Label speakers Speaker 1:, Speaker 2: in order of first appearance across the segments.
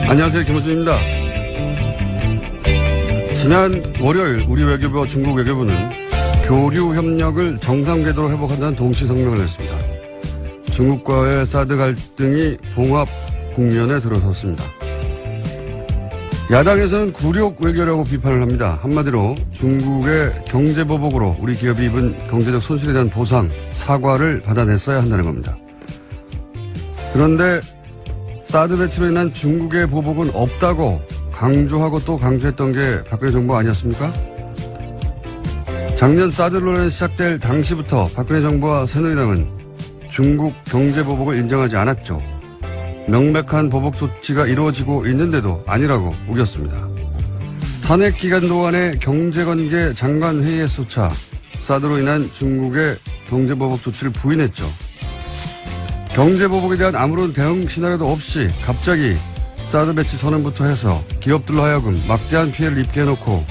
Speaker 1: 안녕하세요. 김호준입니다. 지난 월요일 우리 외교부와 중국 외교부는 교류 협력을 정상 궤도로 회복한다는 동시 성명을 냈습니다. 중국과의 사드 갈등이 봉합 국면에 들어섰습니다. 야당에서는 굴욕 외교라고 비판을 합니다. 한마디로 중국의 경제보복으로 우리 기업이 입은 경제적 손실에 대한 보상, 사과를 받아냈어야 한다는 겁니다. 그런데 사드 배치로 인한 중국의 보복은 없다고 강조하고 또 강조했던 게 박근혜 정부 아니었습니까? 작년 사드 논란이 시작될 당시부터 박근혜 정부와 새누리당은 중국 경제 보복을 인정하지 않았죠. 명백한 보복 조치가 이루어지고 있는데도 아니라고 우겼습니다. 탄핵 기간 동안의 경제관계 장관 회의에서조차 사드로 인한 중국의 경제 보복 조치를 부인했죠. 경제보복에 대한 아무런 대응 시나리오도 없이 갑자기 사드 배치 선언부터 해서 기업들로 하여금 막대한 피해를 입게 해놓고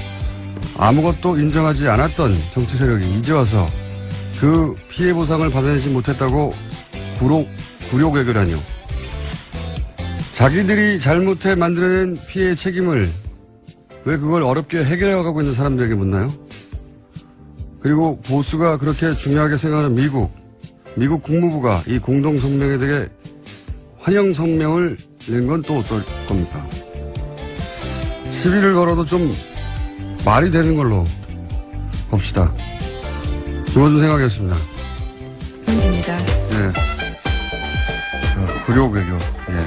Speaker 1: 아무것도 인정하지 않았던 정치 세력이 이제 와서 그 피해 보상을 받아내지 못했다고 굴욕 외교라뇨. 자기들이 잘못해 만들어낸 피해의 책임을 왜 그걸 어렵게 해결해가고 있는 사람들에게 묻나요? 그리고 보수가 그렇게 중요하게 생각하는 미국 국무부가 이 공동성명에 대해 환영 성명을 낸 건 또 어떨 겁니까? 시비를 걸어도 좀 말이 되는 걸로 봅시다. 김호준 생각이었습니다.
Speaker 2: 현주입니다.
Speaker 1: 네. 굴욕 외교. 예.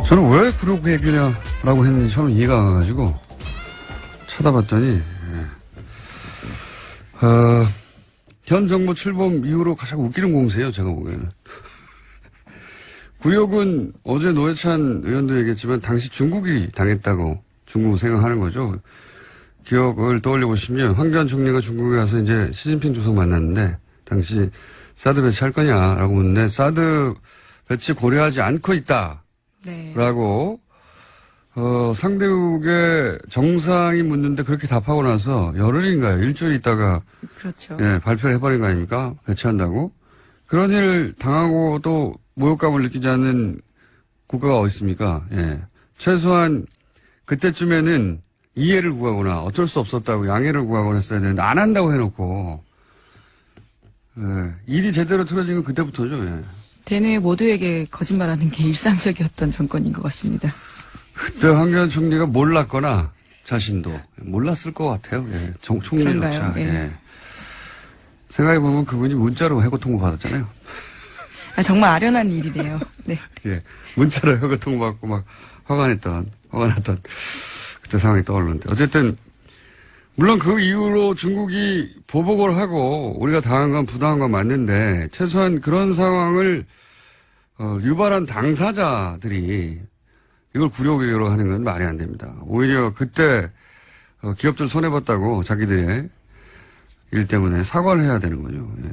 Speaker 1: 저는 왜 굴욕 외교냐라고 했는지 처음 이해가 안 가가지고 찾아봤더니, 현 정부 출범 이후로 가장 웃기는 공세예요, 제가 보기에는. 굴욕은 어제 노회찬 의원도 얘기했지만 당시 중국이 당했다고 중국은 생각하는 거죠. 기억을 떠올려 보시면 황교안 총리가 중국에 가서 이제 시진핑 주석 만났는데 당시 사드 배치할 거냐라고 묻는데 사드 배치 고려하지 않고 있다라고 상대국의 정상이 묻는데 그렇게 답하고 나서 열흘인가요? 일주일 있다가
Speaker 2: 그렇죠.
Speaker 1: 예, 발표를 해버린 거 아닙니까? 배치한다고. 그런 일을 당하고 또 모욕감을 느끼지 않는 국가가 어디 있습니까? 예. 최소한 그때쯤에는 이해를 구하거나 어쩔 수 없었다고 양해를 구하거나 했어야 되는데 안 한다고 해놓고 예. 일이 제대로 틀어진 건 그때부터죠. 예.
Speaker 2: 대내 모두에게 거짓말하는 게 일상적이었던 정권인 것 같습니다.
Speaker 1: 그때 황교안 총리가 몰랐거나 자신도 몰랐을 것 같아요. 예. 총리조차.
Speaker 2: 예.
Speaker 1: 예. 생각해보면 그분이 문자로 해고 통보 받았잖아요.
Speaker 2: 정말 아련한 일이네요. 네.
Speaker 1: 예. 문자로 해고 통보 받고 막 화가 났던 그때 상황이 떠오르는데. 어쨌든, 물론 그 이후로 중국이 보복을 하고 우리가 당한 건 부당한 건 맞는데 최소한 그런 상황을 유발한 당사자들이 이걸 굴욕 외교로 하는 건 말이 안 됩니다. 오히려 그때 기업들 손해봤다고 자기들의 일 때문에 사과를 해야 되는 거죠. 예.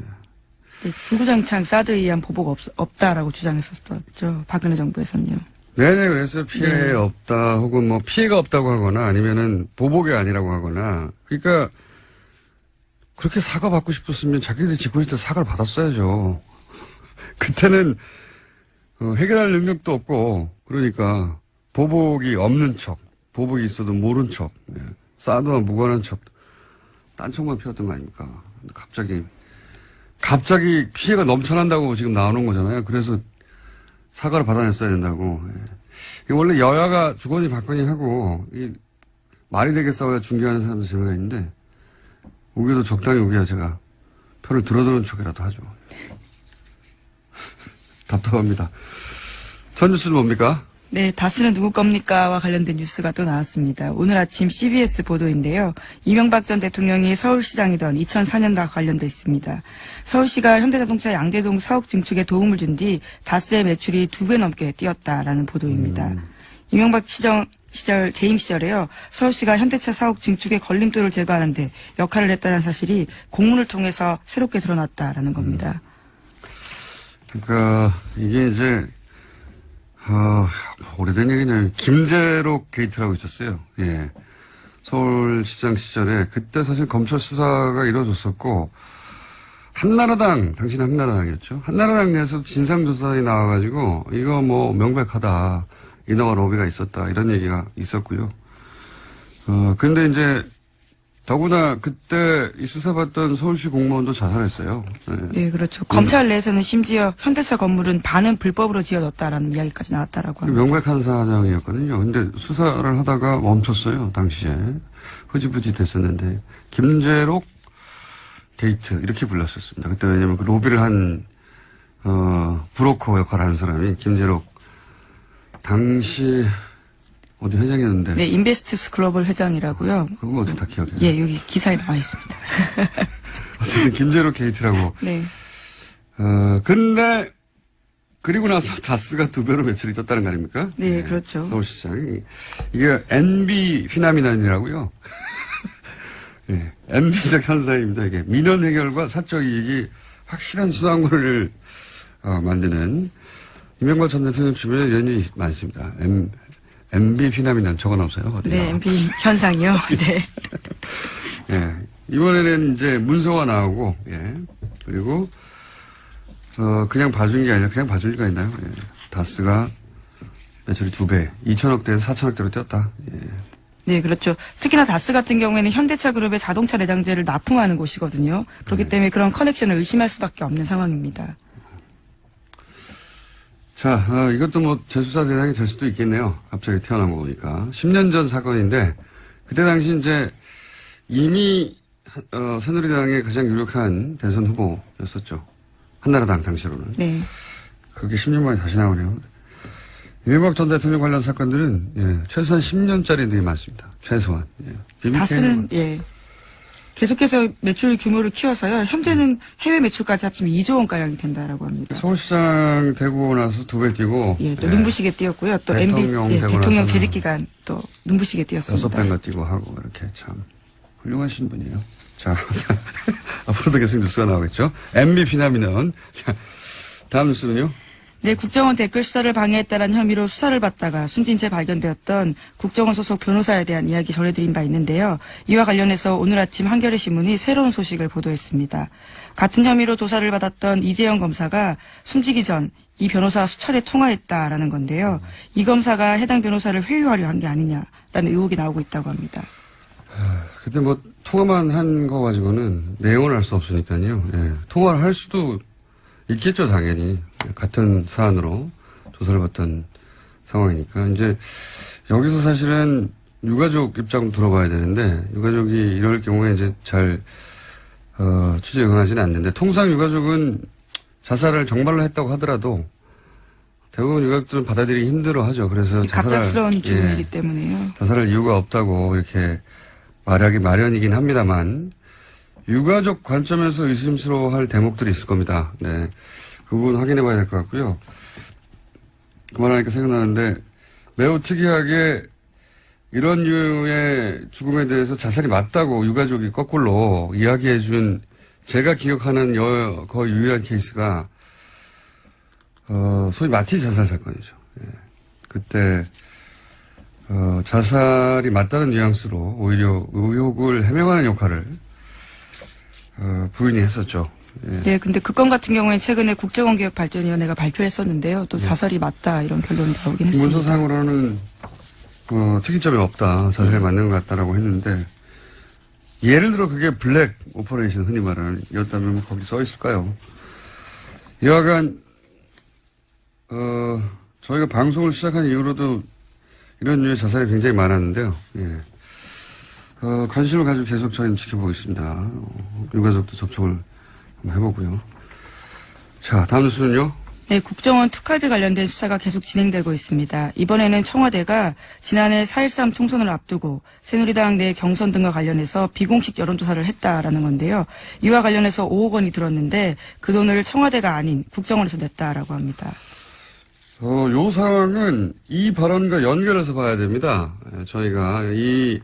Speaker 2: 네, 주구장창 사드에 의한 보복 없다라고 주장했었죠. 박근혜 정부에서는요.
Speaker 1: 네네, 그래서 피해 없다 혹은 뭐 피해가 없다고 하거나 아니면은 보복이 아니라고 하거나 그러니까 그렇게 사과받고 싶었으면 자기들이 짓고 있을 때 사과를 받았어야죠. 그때는 해결할 능력도 없고 그러니까 보복이 없는 척, 보복이 있어도 모른 척, 예. 사드와 무관한 척, 딴청만 피웠던 거 아닙니까? 갑자기 피해가 넘쳐난다고 지금 나오는 거잖아요. 그래서 사과를 받아냈어야 된다고. 예. 원래 여야가 주거니 받거니 하고 말이 되게 싸워야 중계하는 사람들 재미가 있는데 우겨도 적당히 우겨야 제가 표를 들어두는 척이라도 하죠. 답답합니다. 첫 뉴스는 뭡니까?
Speaker 2: 네, 다스는 누구 겁니까와 관련된 뉴스가 또 나왔습니다. 오늘 아침 CBS 보도인데요. 이명박 전 대통령이 서울시장이던 2004년과 관련돼 있습니다. 서울시가 현대자동차 양재동 사업 증축에 도움을 준 뒤 다스의 매출이 2배 넘게 뛰었다라는 보도입니다. 이명박 시절 재임 시절에요. 서울시가 현대차 사업 증축의 걸림돌을 제거하는데 역할을 했다는 사실이 공문을 통해서 새롭게 드러났다라는 겁니다.
Speaker 1: 그러니까 이게 이제 오래된 얘기냐. 김재록 게이트라고 있었어요. 예. 서울시장 시절에 그때 사실 검찰 수사가 이루어졌었고 당신은 한나라당이었죠. 한나라당 내에서 진상조사에 나와가지고 이거 뭐 명백하다. 인허가 로비가 있었다. 이런 얘기가 있었고요. 그런데 이제 더구나 그때 이 수사받던 서울시 공무원도 자살했어요.
Speaker 2: 네, 그렇죠. 검찰 내에서는 심지어 현대차 건물은 반은 불법으로 지어졌다라는 이야기까지 나왔다라고 합니다.
Speaker 1: 명백한 사장이었거든요. 근데 수사를 하다가 멈췄어요. 당시에. 흐지부지 됐었는데 김재록 게이트 이렇게 불렀었습니다. 그때 왜냐면 그 로비를 한 브로커 역할을 하는 사람이 김재록 당시 어디 회장이었는데.
Speaker 2: 네, 인베스트스 글로벌 회장이라고요.
Speaker 1: 그거 어떻게 다 기억해요?
Speaker 2: 예, 여기 기사에 나와 있습니다.
Speaker 1: 어쨌든 김재록 게이트라고.
Speaker 2: 네.
Speaker 1: 근데 그리고 나서 다스가 2배로 매출이 떴다는 거 아닙니까?
Speaker 2: 네, 그렇죠.
Speaker 1: 서울시장이. 이게 NB 피나미난이라고요. 네, NB적 현상입니다. 이게 민원 해결과 사적 이익이 확실한 수단고를 만드는 이명박 전 대통령 주변에 이런 일이 많습니다. MB 피나미난 적어놓으세요. 어디나.
Speaker 2: 네, MB 현상이요. 네.
Speaker 1: 예. 이번에는 이제 문서가 나오고, 예. 그리고, 그냥 봐준 게 아니라 그냥 봐줄 리가 있나요? 예. 다스가 매출이 2배, 2천억대에서 4천억대로 뛰었다. 예.
Speaker 2: 네, 그렇죠. 특히나 다스 같은 경우에는 현대차 그룹의 자동차 내장재를 납품하는 곳이거든요. 그렇기 때문에 그런 커넥션을 의심할 수밖에 없는 상황입니다.
Speaker 1: 자, 이것도 뭐 재수사 대상이 될 수도 있겠네요. 갑자기 태어난 거 보니까. 10년 전 사건인데, 그때 당시 이제 이미, 새누리당의 가장 유력한 대선 후보였었죠. 한나라당 당시로는.
Speaker 2: 네.
Speaker 1: 그게 10년 만에 다시 나오네요. 이명박 전 대통령 관련 사건들은, 예, 최소한 10년짜리들이 많습니다. 최소한. 예.
Speaker 2: 다스는, 예. 계속해서 매출 규모를 키워서요. 현재는 해외 매출까지 합치면 2조 원가량이 된다라고 합니다.
Speaker 1: 서울시장 되고 나서 2배 뛰고.
Speaker 2: 예, 또 눈부시게 뛰었고요. 또
Speaker 1: 대통령
Speaker 2: MB,
Speaker 1: 되고
Speaker 2: 대통령
Speaker 1: 나서는
Speaker 2: 재직 기간 또 눈부시게 뛰었습니다.
Speaker 1: 6배가 뛰고 하고 이렇게 참 훌륭하신 분이에요. 자, 앞으로도 계속 뉴스가 나오겠죠. MB 피나미는. 자, 다음 뉴스는요.
Speaker 2: 네, 국정원 댓글 수사를 방해했다는 혐의로 수사를 받다가 숨진 채 발견되었던 국정원 소속 변호사에 대한 이야기 전해드린 바 있는데요. 이와 관련해서 오늘 아침 한겨레 신문이 새로운 소식을 보도했습니다. 같은 혐의로 조사를 받았던 이재영 검사가 숨지기 전 이 변호사와 수차례 통화했다라는 건데요. 이 검사가 해당 변호사를 회유하려 한 게 아니냐라는 의혹이 나오고 있다고 합니다.
Speaker 1: 근데 뭐 통화만 한 거 가지고는 내용을 알 수 없으니까요. 예, 통화를 할 수도 있겠죠, 당연히. 같은 사안으로 조사를 받던 상황이니까. 이제 여기서 사실은 유가족 입장도 들어봐야 되는데, 유가족이 이럴 경우에 이제 잘, 취재에 응하지는 않는데, 통상 유가족은 자살을 정말로 했다고 하더라도, 대부분 유가족들은 받아들이기 힘들어 하죠. 그래서
Speaker 2: 갑작스러운 죽음이기 때문에요.
Speaker 1: 자살할 이유가 없다고 이렇게 말하기 마련이긴 합니다만, 유가족 관점에서 의심스러워할 대목들이 있을 겁니다. 네. 그 부분 확인해 봐야 될 것 같고요. 그만하니까 생각나는데 매우 특이하게 이런 류의 죽음에 대해서 자살이 맞다고 유가족이 거꾸로 이야기해 준 제가 기억하는 거의 유일한 케이스가 소위 마티 자살 사건이죠. 예. 그때 자살이 맞다는 뉘앙스로 오히려 의혹을 해명하는 역할을 부인이 했었죠. 예.
Speaker 2: 네, 근데 그 건 같은 경우에는 최근에 국정원개혁발전위원회가 발표했었는데요. 또 자살이 맞다 이런 결론이 나오긴 했습니다.
Speaker 1: 문서상으로는 특이점이 없다. 자살이 맞는 것 같다라고 했는데 예를 들어 그게 블랙 오퍼레이션 흔히 말하는 이었다면 거기 써 있을까요? 여하간 저희가 방송을 시작한 이후로도 이런 류의 자살이 굉장히 많았는데요. 예. 관심을 가지고 계속 저희는 지켜보고 있습니다. 유가족도 접촉을 한번 해보고요. 자, 다음 뉴스는요.
Speaker 2: 네, 국정원 특활비 관련된 수사가 계속 진행되고 있습니다. 이번에는 청와대가 지난해 4.13 총선을 앞두고 새누리당 내 경선 등과 관련해서 비공식 여론조사를 했다라는 건데요. 이와 관련해서 5억 원이 들었는데 그 돈을 청와대가 아닌 국정원에서 냈다라고 합니다.
Speaker 1: 요 상황은 이 발언과 연결해서 봐야 됩니다. 저희가 이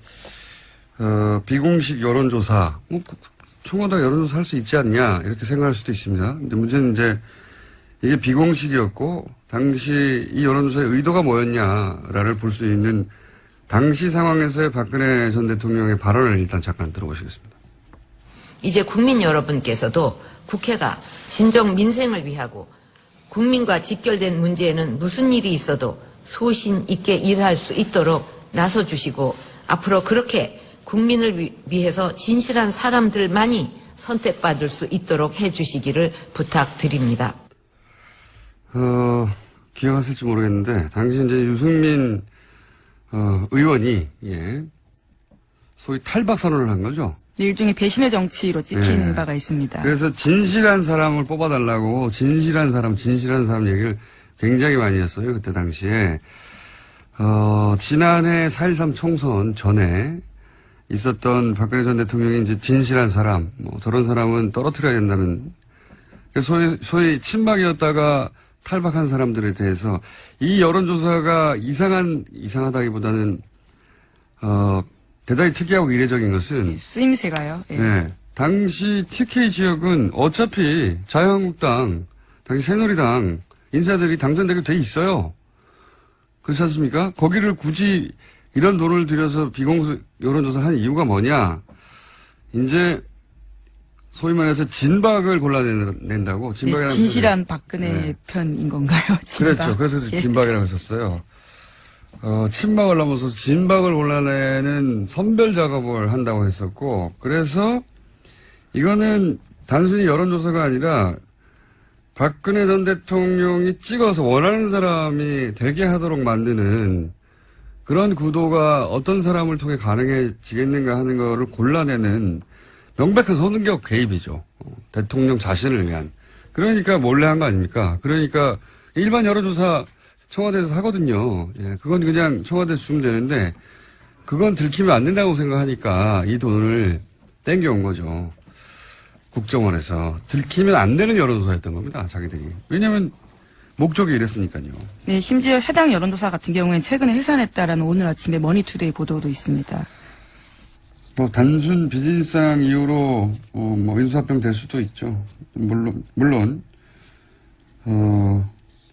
Speaker 1: 비공식 여론조사, 청와대가 여론조사 할 수 있지 않냐 이렇게 생각할 수도 있습니다. 근데 문제는 이제 이게 비공식이었고 당시 이 여론조사의 의도가 뭐였냐를 볼 수 있는 당시 상황에서의 박근혜 전 대통령의 발언을 일단 잠깐 들어보시겠습니다.
Speaker 3: 이제 국민 여러분께서도 국회가 진정 민생을 위하고 국민과 직결된 문제에는 무슨 일이 있어도 소신 있게 일할 수 있도록 나서주시고 앞으로 그렇게 국민을 위해서 진실한 사람들만이 선택받을 수 있도록 해주시기를 부탁드립니다.
Speaker 1: 기억하실지 모르겠는데 당시 이제 유승민 의원이 소위 탈박 선언을 한 거죠.
Speaker 2: 일종의 배신의 정치로 찍힌
Speaker 1: 네.
Speaker 2: 바가 있습니다.
Speaker 1: 그래서 진실한 사람을 뽑아달라고 진실한 사람 얘기를 굉장히 많이 했어요. 그때 당시에. 지난해 4.13 총선 전에 있었던 박근혜 전 대통령이 이제 진실한 사람, 저런 사람은 떨어뜨려야 된다는, 소위 친박이었다가 탈박한 사람들에 대해서 이 여론조사가 이상하다기보다는, 대단히 특이하고 이례적인 것은
Speaker 2: 쓰임새가요. 예.
Speaker 1: 네. 당시 TK 지역은 어차피 자유한국당, 당시 새누리당 인사들이 당선되게 돼 있어요. 그렇지 않습니까? 거기를 굳이 이런 돈을 들여서 비공개 여론조사를 한 이유가 뭐냐? 이제 소위 말해서 진박을 골라낸다고.
Speaker 2: 네, 진실한 박근혜 편인 건가요? 진박?
Speaker 1: 그렇죠. 그래서 진박이라고 했었어요. 친박을 넘어서서 진박을 골라내는 선별 작업을 한다고 했었고, 그래서 이거는 단순히 여론조사가 아니라 박근혜 전 대통령이 찍어서 원하는 사람이 되게 하도록 만드는 그런 구도가 어떤 사람을 통해 가능해지겠는가 하는 거를 골라내는 명백한 선거 개입이죠. 대통령 자신을 위한. 그러니까 몰래 한 거 아닙니까? 그러니까 일반 여론조사 청와대에서 하거든요. 예, 그건 그냥 청와대에서 주면 되는데 그건 들키면 안 된다고 생각하니까 이 돈을 땡겨온 거죠. 국정원에서. 들키면 안 되는 여론조사였던 겁니다. 자기들이. 왜냐하면 목적이 이랬으니까요.
Speaker 2: 네, 심지어 해당 여론조사 같은 경우에는 최근에 해산했다라는 오늘 아침에 머니투데이 보도도 있습니다.
Speaker 1: 단순 비즈니스상 이유로 인수합병 될 수도 있죠. 물론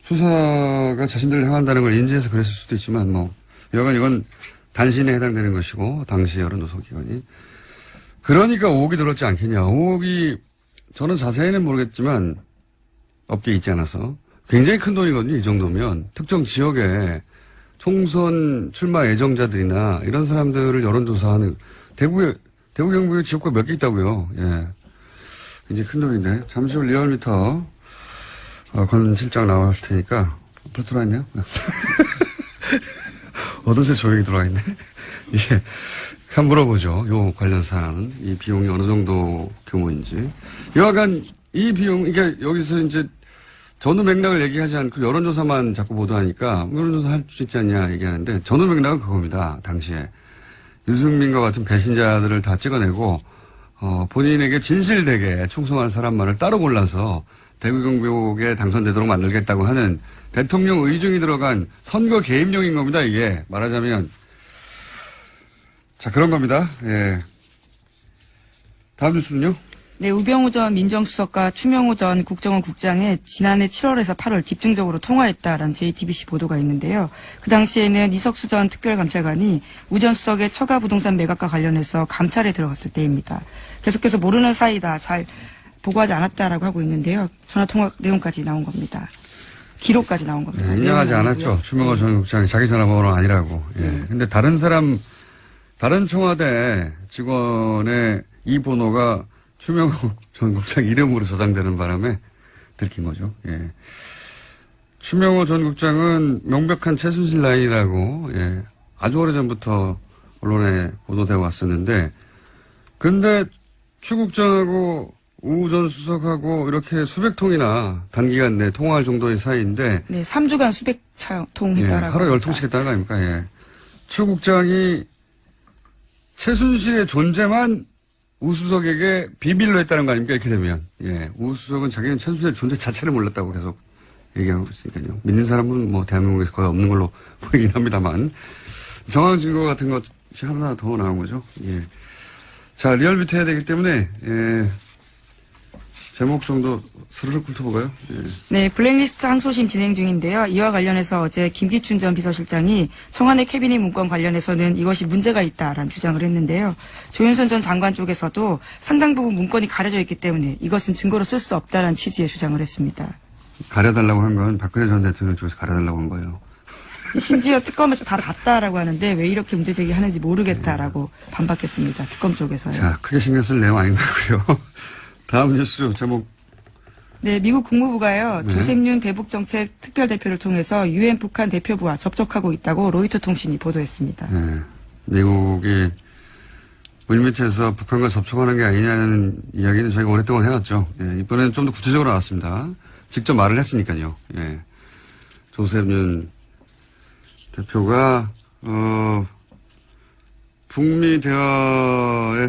Speaker 1: 수사가 자신들을 향한다는 걸 인지해서 그랬을 수도 있지만 여간 이건 단신에 해당되는 것이고 당시 여론조사 기관이. 그러니까 의혹이 들었지 않겠냐. 의혹이 저는 자세히는 모르겠지만 업계에 있지 않아서 굉장히 큰 돈이거든요. 이 정도면 특정 지역에 총선 출마 예정자들이나 이런 사람들을 여론조사하는 대구 경북에 지역구가 몇 개 있다고요. 예, 굉장히 큰 돈인데 잠시 후 리얼미터 권 실장 나올 테니까 벌써 들어왔네요. 어느새 조용히 들어와 있네. 예. 한번 물어보죠. 요 관련 사항은. 이 비용이 어느 정도 규모인지. 여하간 이 비용, 그러니까 여기서 이제 전후 맥락을 얘기하지 않고 여론조사만 자꾸 보도하니까 여론조사 할 수 있지 않냐 얘기하는데 전후 맥락은 그겁니다. 당시에. 유승민과 같은 배신자들을 다 찍어내고, 본인에게 진실되게 충성한 사람만을 따로 골라서 대구 경북에 당선되도록 만들겠다고 하는 대통령 의중이 들어간 선거 개입용인 겁니다, 이게. 말하자면. 자, 그런 겁니다. 예. 다음 뉴스는요?
Speaker 2: 네, 우병우 전 민정수석과 추명호 전 국정원 국장이 지난해 7월에서 8월 집중적으로 통화했다라는 JTBC 보도가 있는데요. 그 당시에는 이석수 전 특별감찰관이 우 전 수석의 처가 부동산 매각과 관련해서 감찰에 들어갔을 때입니다. 계속해서 모르는 사이다, 잘 보고하지 않았다라고 하고 있는데요. 전화통화 내용까지 나온 겁니다. 기록까지 나온 겁니다.
Speaker 1: 네, 인정하지 않았죠. 추명호 전 국장이 자기 전화번호는 아니라고. 예. 근데 다른 청와대 직원의 이 번호가 추명호 전 국장 이름으로 저장되는 바람에 들킨 거죠. 예. 추명호 전 국장은 명백한 최순실 라인이라고, 예. 아주 오래전부터 언론에 보도되어 왔었는데, 근데 추 국장하고 우 전 수석하고 이렇게 수백 통이나 단기간 내에 통화할 정도의 사이인데,
Speaker 2: 네, 3주간 수백 통 했다라고.
Speaker 1: 예, 하루 10통씩 했다는 거 아닙니까? 예. 추 국장이 최순실의 존재만 우 수석에게 비밀로 했다는 거 아닙니까? 이렇게 되면. 예. 우 수석은 자기는 최순실의 존재 자체를 몰랐다고 계속 얘기하고 있으니까요. 믿는 사람은 대한민국에서 거의 없는 걸로 보이긴 합니다만. 정황 증거 같은 것이 하나 더 나온 거죠. 예. 자, 리얼미터 해야 되기 때문에, 예. 제목 정도 스르륵 훑어볼까요? 예.
Speaker 2: 네, 블랙리스트 항소심 진행 중인데요. 이와 관련해서 어제 김기춘 전 비서실장이 청와대 캐비닛 문건 관련해서는 이것이 문제가 있다라는 주장을 했는데요. 조윤선 전 장관 쪽에서도 상당 부분 문건이 가려져 있기 때문에 이것은 증거로 쓸 수 없다라는 취지의 주장을 했습니다.
Speaker 1: 가려달라고 한 건 박근혜 전 대통령 쪽에서 가려달라고 한 거예요.
Speaker 2: 심지어 특검에서 다 봤다라고 하는데 왜 이렇게 문제 제기하는지 모르겠다라고 반박했습니다. 특검 쪽에서요.
Speaker 1: 자, 크게 신경 쓸 내용 아닌 것 같고요. 다음 뉴스 제목.
Speaker 2: 네, 미국 국무부가요.
Speaker 1: 네.
Speaker 2: 조셉윤 대북정책 특별대표를 통해서 유엔 북한 대표부와 접촉하고 있다고 로이터 통신이 보도했습니다.
Speaker 1: 네, 미국이 물밑에서 북한과 접촉하는 게 아니냐는 이야기는 저희가 오랫동안 해왔죠. 예, 이번에는 좀 더 구체적으로 나왔습니다. 직접 말을 했으니까요. 예. 조셉윤 대표가 북미 대화에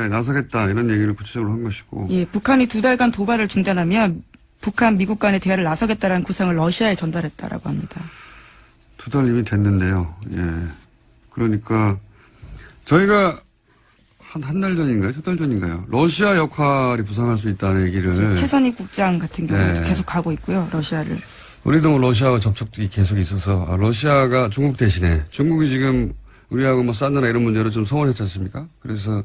Speaker 1: 나서겠다 이런 얘기를 구체적으로 한 것이고.
Speaker 2: 예, 북한이 2달간 도발을 중단하면 북한, 미국 간의 대화를 나서겠다라는 구상을 러시아에 전달했다라고 합니다.
Speaker 1: 2달 이미 됐는데요. 예. 그러니까 저희가 한 달 전인가요? 2달 전인가요? 러시아 역할이 부상할 수 있다는 얘기를.
Speaker 2: 최선희 국장 같은 경우에
Speaker 1: 네.
Speaker 2: 계속 가고 있고요. 러시아를.
Speaker 1: 우리도 뭐 러시아와 접촉이 계속 있어서 러시아가 중국 대신에 중국이 지금 우리하고 뭐 사드나 이런 문제로 좀 소홀했지 않습니까? 그래서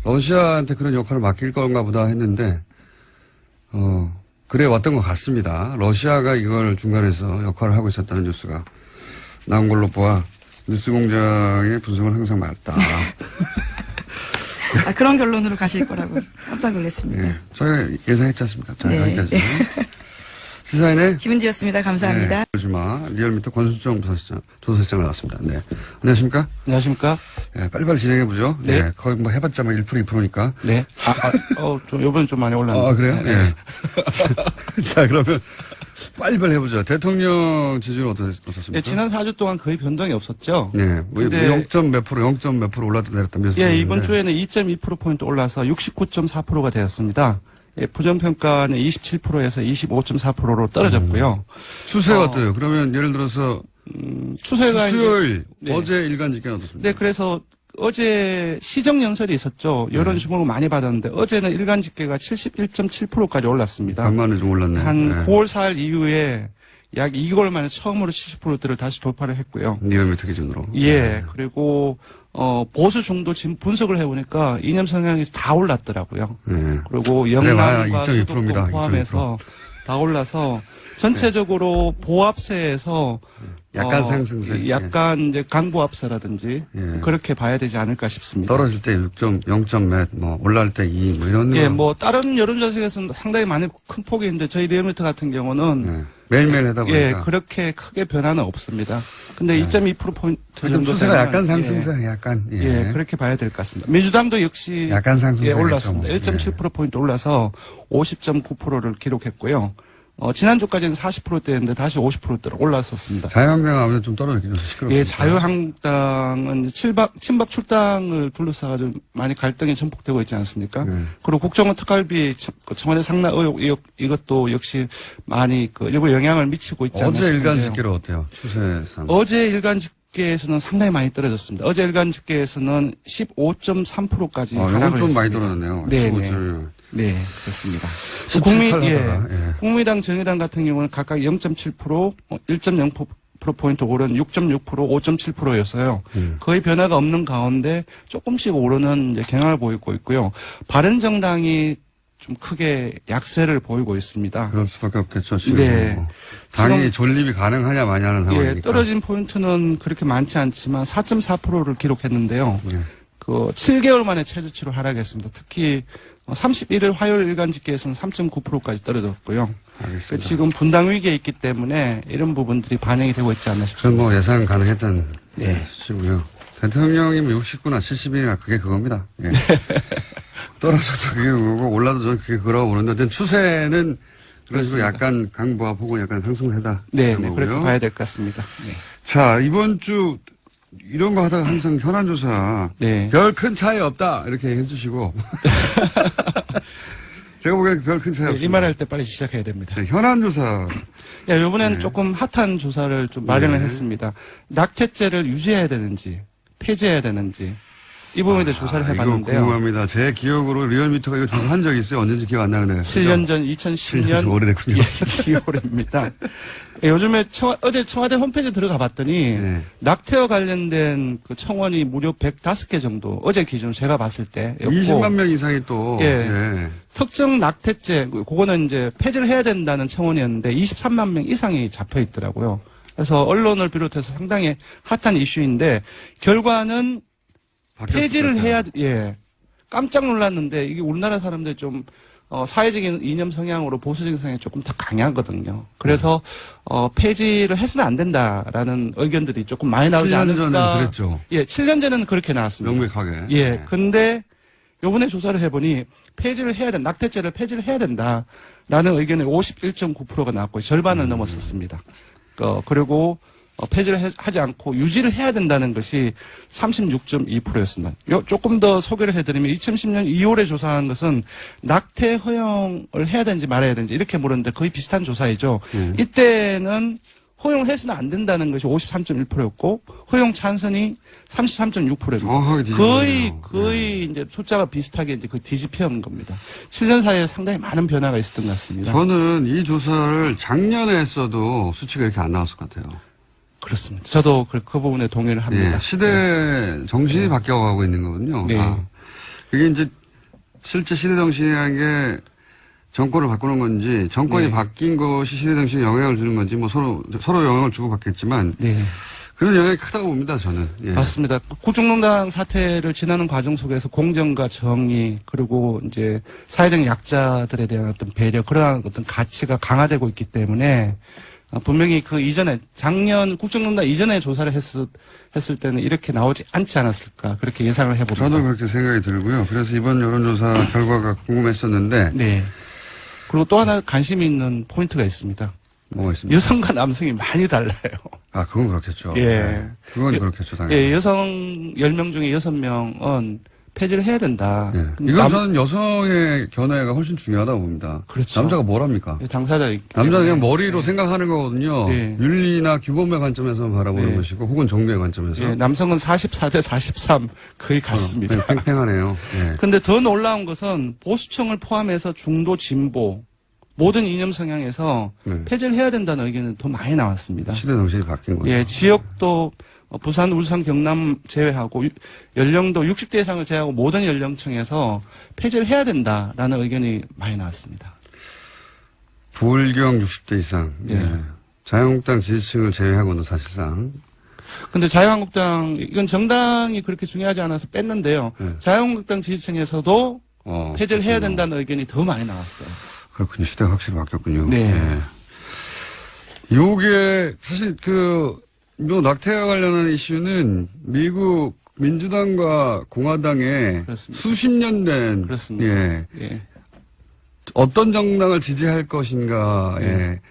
Speaker 1: 러시아한테 그런 역할을 맡길 건가 보다 했는데 그래 왔던 것 같습니다. 러시아가 이걸 중간에서 역할을 하고 있었다는 뉴스가 나온 걸로 보아 뉴스공장의 분석은 항상 맞다.
Speaker 2: 아, 그런 결론으로 가실 거라고 깜짝 놀랐습니다.
Speaker 1: 예, 저희가 예상했지 않습니까? 자,
Speaker 2: 네.
Speaker 1: 여기까지. 시사인의
Speaker 2: 김은지였습니다. 감사합니다.
Speaker 1: 주마 리얼미터 권순정 조사실장을 나왔습니다. 네. 안녕하십니까?
Speaker 4: 안녕하십니까?
Speaker 1: 예, 빨리빨리 진행해보죠.
Speaker 4: 네.
Speaker 1: 예, 거의 뭐 해봤자 뭐 1%, 2%니까.
Speaker 4: 네. 좀, 요번엔 좀 많이 올랐네요.
Speaker 1: 아, 그래요?
Speaker 4: 네.
Speaker 1: 예. 자, 그러면 빨리빨리 해보죠. 대통령 지지율 어떻습니까?
Speaker 4: 네, 지난 4주 동안 거의 변동이 없었죠?
Speaker 1: 네. 뭐
Speaker 4: 근데-
Speaker 1: 0점 몇 프로 올랐다 내렸다 몇
Speaker 4: 예, 이번 주에는 2.2%포인트 올라서 69.4%가 되었습니다. 예, 부정평가는 27%에서 25.4%로 떨어졌고요.
Speaker 1: 추세가 어때요? 그러면 예를 들어서
Speaker 4: 추세가 이제-
Speaker 1: 수요일
Speaker 4: 네.
Speaker 1: 어제 일간 집계는 어떻습니까?
Speaker 4: 네, 그래서 어제 시정연설이 있었죠. 여론 주목을 많이 받았는데 어제는 일간 집계가 71.7%까지 올랐습니다.
Speaker 1: 간만에 좀 올랐네.
Speaker 4: 한
Speaker 1: 네.
Speaker 4: 9월 4일 이후에 약 2개월 만에 처음으로 70%대를 다시 돌파를 했고요.
Speaker 1: 리얼미터 기준으로.
Speaker 4: 예, 그리고 보수 중도 지금 분석을 해보니까 이념 성향이 다 올랐더라고요.
Speaker 1: 네.
Speaker 4: 그리고
Speaker 1: 봐야
Speaker 4: 영남과
Speaker 1: 2.2%입니다.
Speaker 4: 수도권 포함해서 다 올라서 전체적으로 보합세에서
Speaker 1: 약간 상승세.
Speaker 4: 약간 이제 강보합세라든지
Speaker 1: 예.
Speaker 4: 그렇게 봐야 되지 않을까 싶습니다.
Speaker 1: 떨어질 때 0점 몇, 뭐, 올라갈 때 2, 뭐, 이런.
Speaker 4: 예,
Speaker 1: 거.
Speaker 4: 뭐 다른 여론조사에서는 상당히 많이 큰 폭이 있는데 저희 리얼미터 같은 경우는
Speaker 1: 네. 매일매일 하다 보니까.
Speaker 4: 예, 그렇게 크게 변화는 없습니다. 근데 2.2%포인트
Speaker 1: 좀
Speaker 4: 정도
Speaker 1: 추세가
Speaker 4: 되면,
Speaker 1: 약간
Speaker 4: 예,
Speaker 1: 상승세, 약간.
Speaker 4: 예, 그렇게 봐야 될 것 같습니다. 민주당도 역시
Speaker 1: 약간 상승세.
Speaker 4: 예, 올랐습니다.
Speaker 1: 뭐.
Speaker 4: 1.7%포인트 올라서 50.9%를 기록했고요. 지난주까지는 40%대였는데 다시 50%대로 올랐었습니다.
Speaker 1: 자유한국당 아무래도 좀 떨어졌긴 해서 시끄럽습니다.
Speaker 4: 예, 자유한국당은 친박 출당을 둘러싸가지고 많이 갈등이 전폭되고 있지 않습니까?
Speaker 1: 네.
Speaker 4: 그리고 국정원 특활비 청와대 상납 의혹 이것도 역시 많이 일부 영향을 미치고 있지 않나
Speaker 1: 어제
Speaker 4: 싶은데요.
Speaker 1: 일간 집계로 어때요? 추세상.
Speaker 4: 어제 일간 집계에서는 상당히 많이 떨어졌습니다. 어제 일간 집계에서는 15.3%까지
Speaker 1: 이건
Speaker 4: 하락을
Speaker 1: 좀
Speaker 4: 했습니다.
Speaker 1: 많이 떨어졌네요.
Speaker 4: 네,
Speaker 1: 15주.
Speaker 4: 네, 그렇습니다.
Speaker 1: 17,
Speaker 4: 국민,
Speaker 1: 18
Speaker 4: 예,
Speaker 1: 하다가, 예.
Speaker 4: 국민당, 정의당 같은 경우는 각각 0.7%, 1.0%포인트 오른 6.6%, 5.7%였어요. 거의 변화가 없는 가운데 조금씩 오르는 이제 경향을 보이고 있고요. 바른정당이 좀 크게 약세를 보이고 있습니다.
Speaker 1: 그럴 수밖에 없겠죠. 지금.
Speaker 4: 네.
Speaker 1: 뭐. 당이
Speaker 4: 지금-
Speaker 1: 존립이 가능하냐 마냐는 상황이니까.
Speaker 4: 예, 떨어진 포인트는 그렇게 많지 않지만 4.4%를 기록했는데요.
Speaker 1: 네.
Speaker 4: 7개월 만에 최저치로 하락했습니다. 특히 31일 화요일 일간 집계에서는 3.9%까지 떨어졌고요.
Speaker 1: 알겠습니다.
Speaker 4: 지금 분당 위기에 있기 때문에 이런 부분들이 반영이 되고 있지 않나
Speaker 1: 그건
Speaker 4: 싶습니다.
Speaker 1: 뭐 예상 가능했던
Speaker 4: 예.
Speaker 1: 수치고요. 대통령이 뭐 60구나 70이나 그게 그겁니다. 예. 떨어져도 그게 그거고 올라도 저는 그게 그거라고 보는데 어쨌든 추세는 그런 식으로 약간 강보합 혹은 약간 상승세다.
Speaker 4: 네,
Speaker 1: 그런
Speaker 4: 네,
Speaker 1: 거고요.
Speaker 4: 그렇게 봐야 될 것 같습니다. 네.
Speaker 1: 자, 이번 주 이런 거 하다가 항상 현안조사
Speaker 4: 네.
Speaker 1: 별 큰 차이 없다 이렇게 해주시고 제가 보기엔 별 큰 차이 없다.
Speaker 4: 이 말할 때 빨리 시작해야 됩니다.
Speaker 1: 네, 현안조사
Speaker 4: 야, 이번에는 조금 핫한 조사를 좀 마련을
Speaker 1: 네.
Speaker 4: 했습니다. 낙태죄를 유지해야 되는지, 폐지해야 되는지, 이 부분에 대해 조사를
Speaker 1: 이거
Speaker 4: 해봤는데요.
Speaker 1: 궁금합니다. 제 기억으로 리얼미터가 이거 조사한 적이 있어요. 언제인지 기억 안 나는데.
Speaker 4: 7년 전
Speaker 1: 7년
Speaker 4: 2010년
Speaker 1: 좀 오래됐군요.
Speaker 4: 2월입니다. 요즘에 어제 청와대 홈페이지 들어가 봤더니
Speaker 1: 네.
Speaker 4: 낙태와 관련된 그 청원이 무려 105개 정도 어제 기준 제가 봤을 때
Speaker 1: 20만 명 이상이 또
Speaker 4: 예.
Speaker 1: 예.
Speaker 4: 특정 낙태죄 그거는 이제 폐지를 해야 된다는 청원이었는데 23만 명 이상이 잡혀 있더라고요. 그래서 언론을 비롯해서 상당히 핫한 이슈인데 결과는 폐지를 해야 깜짝 놀랐는데 이게 우리나라 사람들 좀 사회적인 이념 성향으로 보수적인 성향이 조금 더 강하거든요. 그래서 폐지를 해서는 안 된다라는 의견들이 조금 많이 나오지
Speaker 1: 7년
Speaker 4: 않을까.
Speaker 1: 전에는 그랬죠.
Speaker 4: 예, 7년 전에는 그렇게 나왔습니다.
Speaker 1: 명백하게.
Speaker 4: 예,
Speaker 1: 네.
Speaker 4: 근데 요번에 조사를 해보니 폐지를 해야 된다. 낙태죄를 폐지를 해야 된다라는 의견이 51.9%가 나왔고 절반을 넘었었습니다. 그리고 폐지를 하지 않고 유지를 해야 된다는 것이 36.2%였습니다. 조금 더 소개를 해드리면 2010년 2월에 조사한 것은 낙태 허용을 해야 되는지 말아야 되는지 이렇게 물었는데 거의 비슷한 조사이죠. 이때는 허용해서는 안 된다는 것이 53.1%였고 허용 찬성이 33.6%입니다.
Speaker 1: 정확하게 뒤집어졌네요.
Speaker 4: 거의 이제 숫자가 비슷하게 이제 그 뒤집혀온 겁니다. 7년 사이에 상당히 많은 변화가 있었던 것 같습니다.
Speaker 1: 저는 이 조사를 작년에 했어도 수치가 이렇게 안 나왔을 것 같아요.
Speaker 4: 그렇습니다. 저도 그 부분에 동의를 합니다.
Speaker 1: 예, 시대 정신이 바뀌어가고 있는 거군요.
Speaker 4: 네.
Speaker 1: 그게 이제 실제 시대 정신이라는 게 정권을 바꾸는 건지 정권이
Speaker 4: 네.
Speaker 1: 바뀐 것이 시대 정신에 영향을 주는 건지 뭐 서로 영향을 주고 받겠지만
Speaker 4: 네.
Speaker 1: 그런 영향이 크다고 봅니다. 저는. 예.
Speaker 4: 맞습니다. 국정농단 사태를 지나는 과정 속에서 공정과 정의 그리고 이제 사회적 약자들에 대한 어떤 배려 그러한 어떤 가치가 강화되고 있기 때문에 분명히 그 이전에 작년 국정농단 이전에 조사를 했을 때는 이렇게 나오지 않지 않았을까 그렇게 예상을 해봅니다.
Speaker 1: 저도 그렇게 생각이 들고요. 그래서 이번 여론조사 결과가 궁금했었는데
Speaker 4: 네. 그리고 또 하나 관심이 있는 포인트가 있습니다.
Speaker 1: 뭐가 있습니까?
Speaker 4: 여성과 남성이 많이 달라요.
Speaker 1: 아, 그건 그렇겠죠.
Speaker 4: 예.
Speaker 1: 네. 그건 그렇겠죠, 당연히.
Speaker 4: 예, 여성 10명 중에 6명은 폐지를 해야 된다.
Speaker 1: 예. 이건 저는 여성의 견해가 훨씬 중요하다고 봅니다.
Speaker 4: 그렇죠.
Speaker 1: 남자가 뭘 합니까?
Speaker 4: 당사자이기
Speaker 1: 남자는 그냥
Speaker 4: 때문에.
Speaker 1: 머리로 생각하는 거거든요.
Speaker 4: 네.
Speaker 1: 윤리나 규범의 관점에서 바라보는
Speaker 4: 네.
Speaker 1: 것이고, 혹은 정부의 관점에서.
Speaker 4: 예, 남성은 44대 43 거의 같습니다.
Speaker 1: 네, 팽팽하네요. 예.
Speaker 4: 근데 더 놀라운 것은 보수층을 포함해서 중도 진보 모든 이념 성향에서
Speaker 1: 네.
Speaker 4: 폐지를 해야 된다는 의견은 더 많이 나왔습니다.
Speaker 1: 시대 정신이 바뀐 거죠.
Speaker 4: 예, 지역도 부산, 울산, 경남 제외하고 연령도 60대 이상을 제외하고 모든 연령층에서 폐지를 해야 된다라는 의견이 많이 나왔습니다.
Speaker 1: 불경 60대 이상.
Speaker 4: 예.
Speaker 1: 예. 자유한국당 지지층을 제외하고는 사실상.
Speaker 4: 근데 자유한국당 이건 정당이 그렇게 중요하지 않아서 뺐는데요.
Speaker 1: 네.
Speaker 4: 자유한국당 지지층에서도 폐지를 해야
Speaker 1: 그렇군요.
Speaker 4: 된다는 의견이 더 많이 나왔어요.
Speaker 1: 그렇군요. 시대가 확실히 바뀌었군요.
Speaker 4: 네.
Speaker 1: 예. 요게 사실 요 낙태와 관련한 이슈는 미국 민주당과 공화당의
Speaker 4: 그렇습니다.
Speaker 1: 수십 년 된
Speaker 4: 그렇습니다.
Speaker 1: 예.
Speaker 4: 예.
Speaker 1: 어떤 정당을 지지할 것인가의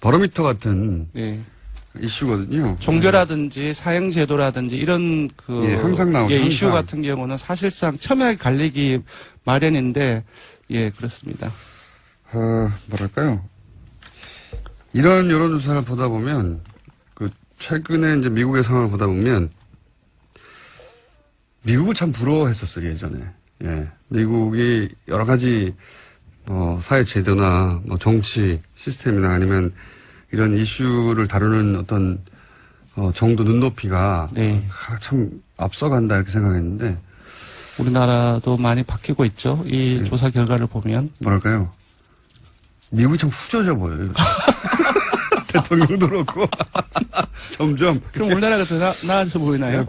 Speaker 1: 바로미터 같은
Speaker 4: 예.
Speaker 1: 이슈거든요.
Speaker 4: 종교라든지 사형제도라든지 이런
Speaker 1: 예, 항상 나오죠,
Speaker 4: 이슈
Speaker 1: 항상.
Speaker 4: 같은 경우는 사실상 첨예하게 갈리기 마련인데 예 그렇습니다.
Speaker 1: 뭐랄까요? 이런 여론조사를 보다 보면 최근에 이제 미국의 상황을 보다 보면 미국을 참 부러워했었어요 예전에. 예, 미국이 여러 가지 사회 제도나 정치 시스템이나 아니면 이런 이슈를 다루는 어떤 정도 눈높이가
Speaker 4: 네.
Speaker 1: 참 앞서간다 이렇게 생각했는데
Speaker 4: 우리나라도 많이 바뀌고 있죠. 이
Speaker 1: 네.
Speaker 4: 조사 결과를 보면
Speaker 1: 뭐랄까요? 미국이 참 후져져 보여요. 대통령도 그렇고 점점
Speaker 4: 그럼 우리나라가 더 나아져 보이나요?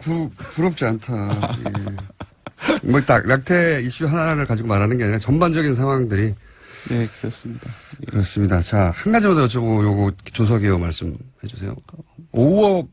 Speaker 1: 부럽지 않다. 예. 뭐 딱 낙태 이슈 하나를 가지고 말하는 게 아니라 전반적인 상황들이
Speaker 4: 네 그렇습니다. 예.
Speaker 1: 그렇습니다. 자, 한 가지만 더 여쭤보고 요거 조사 개요 말씀해 주세요. 5억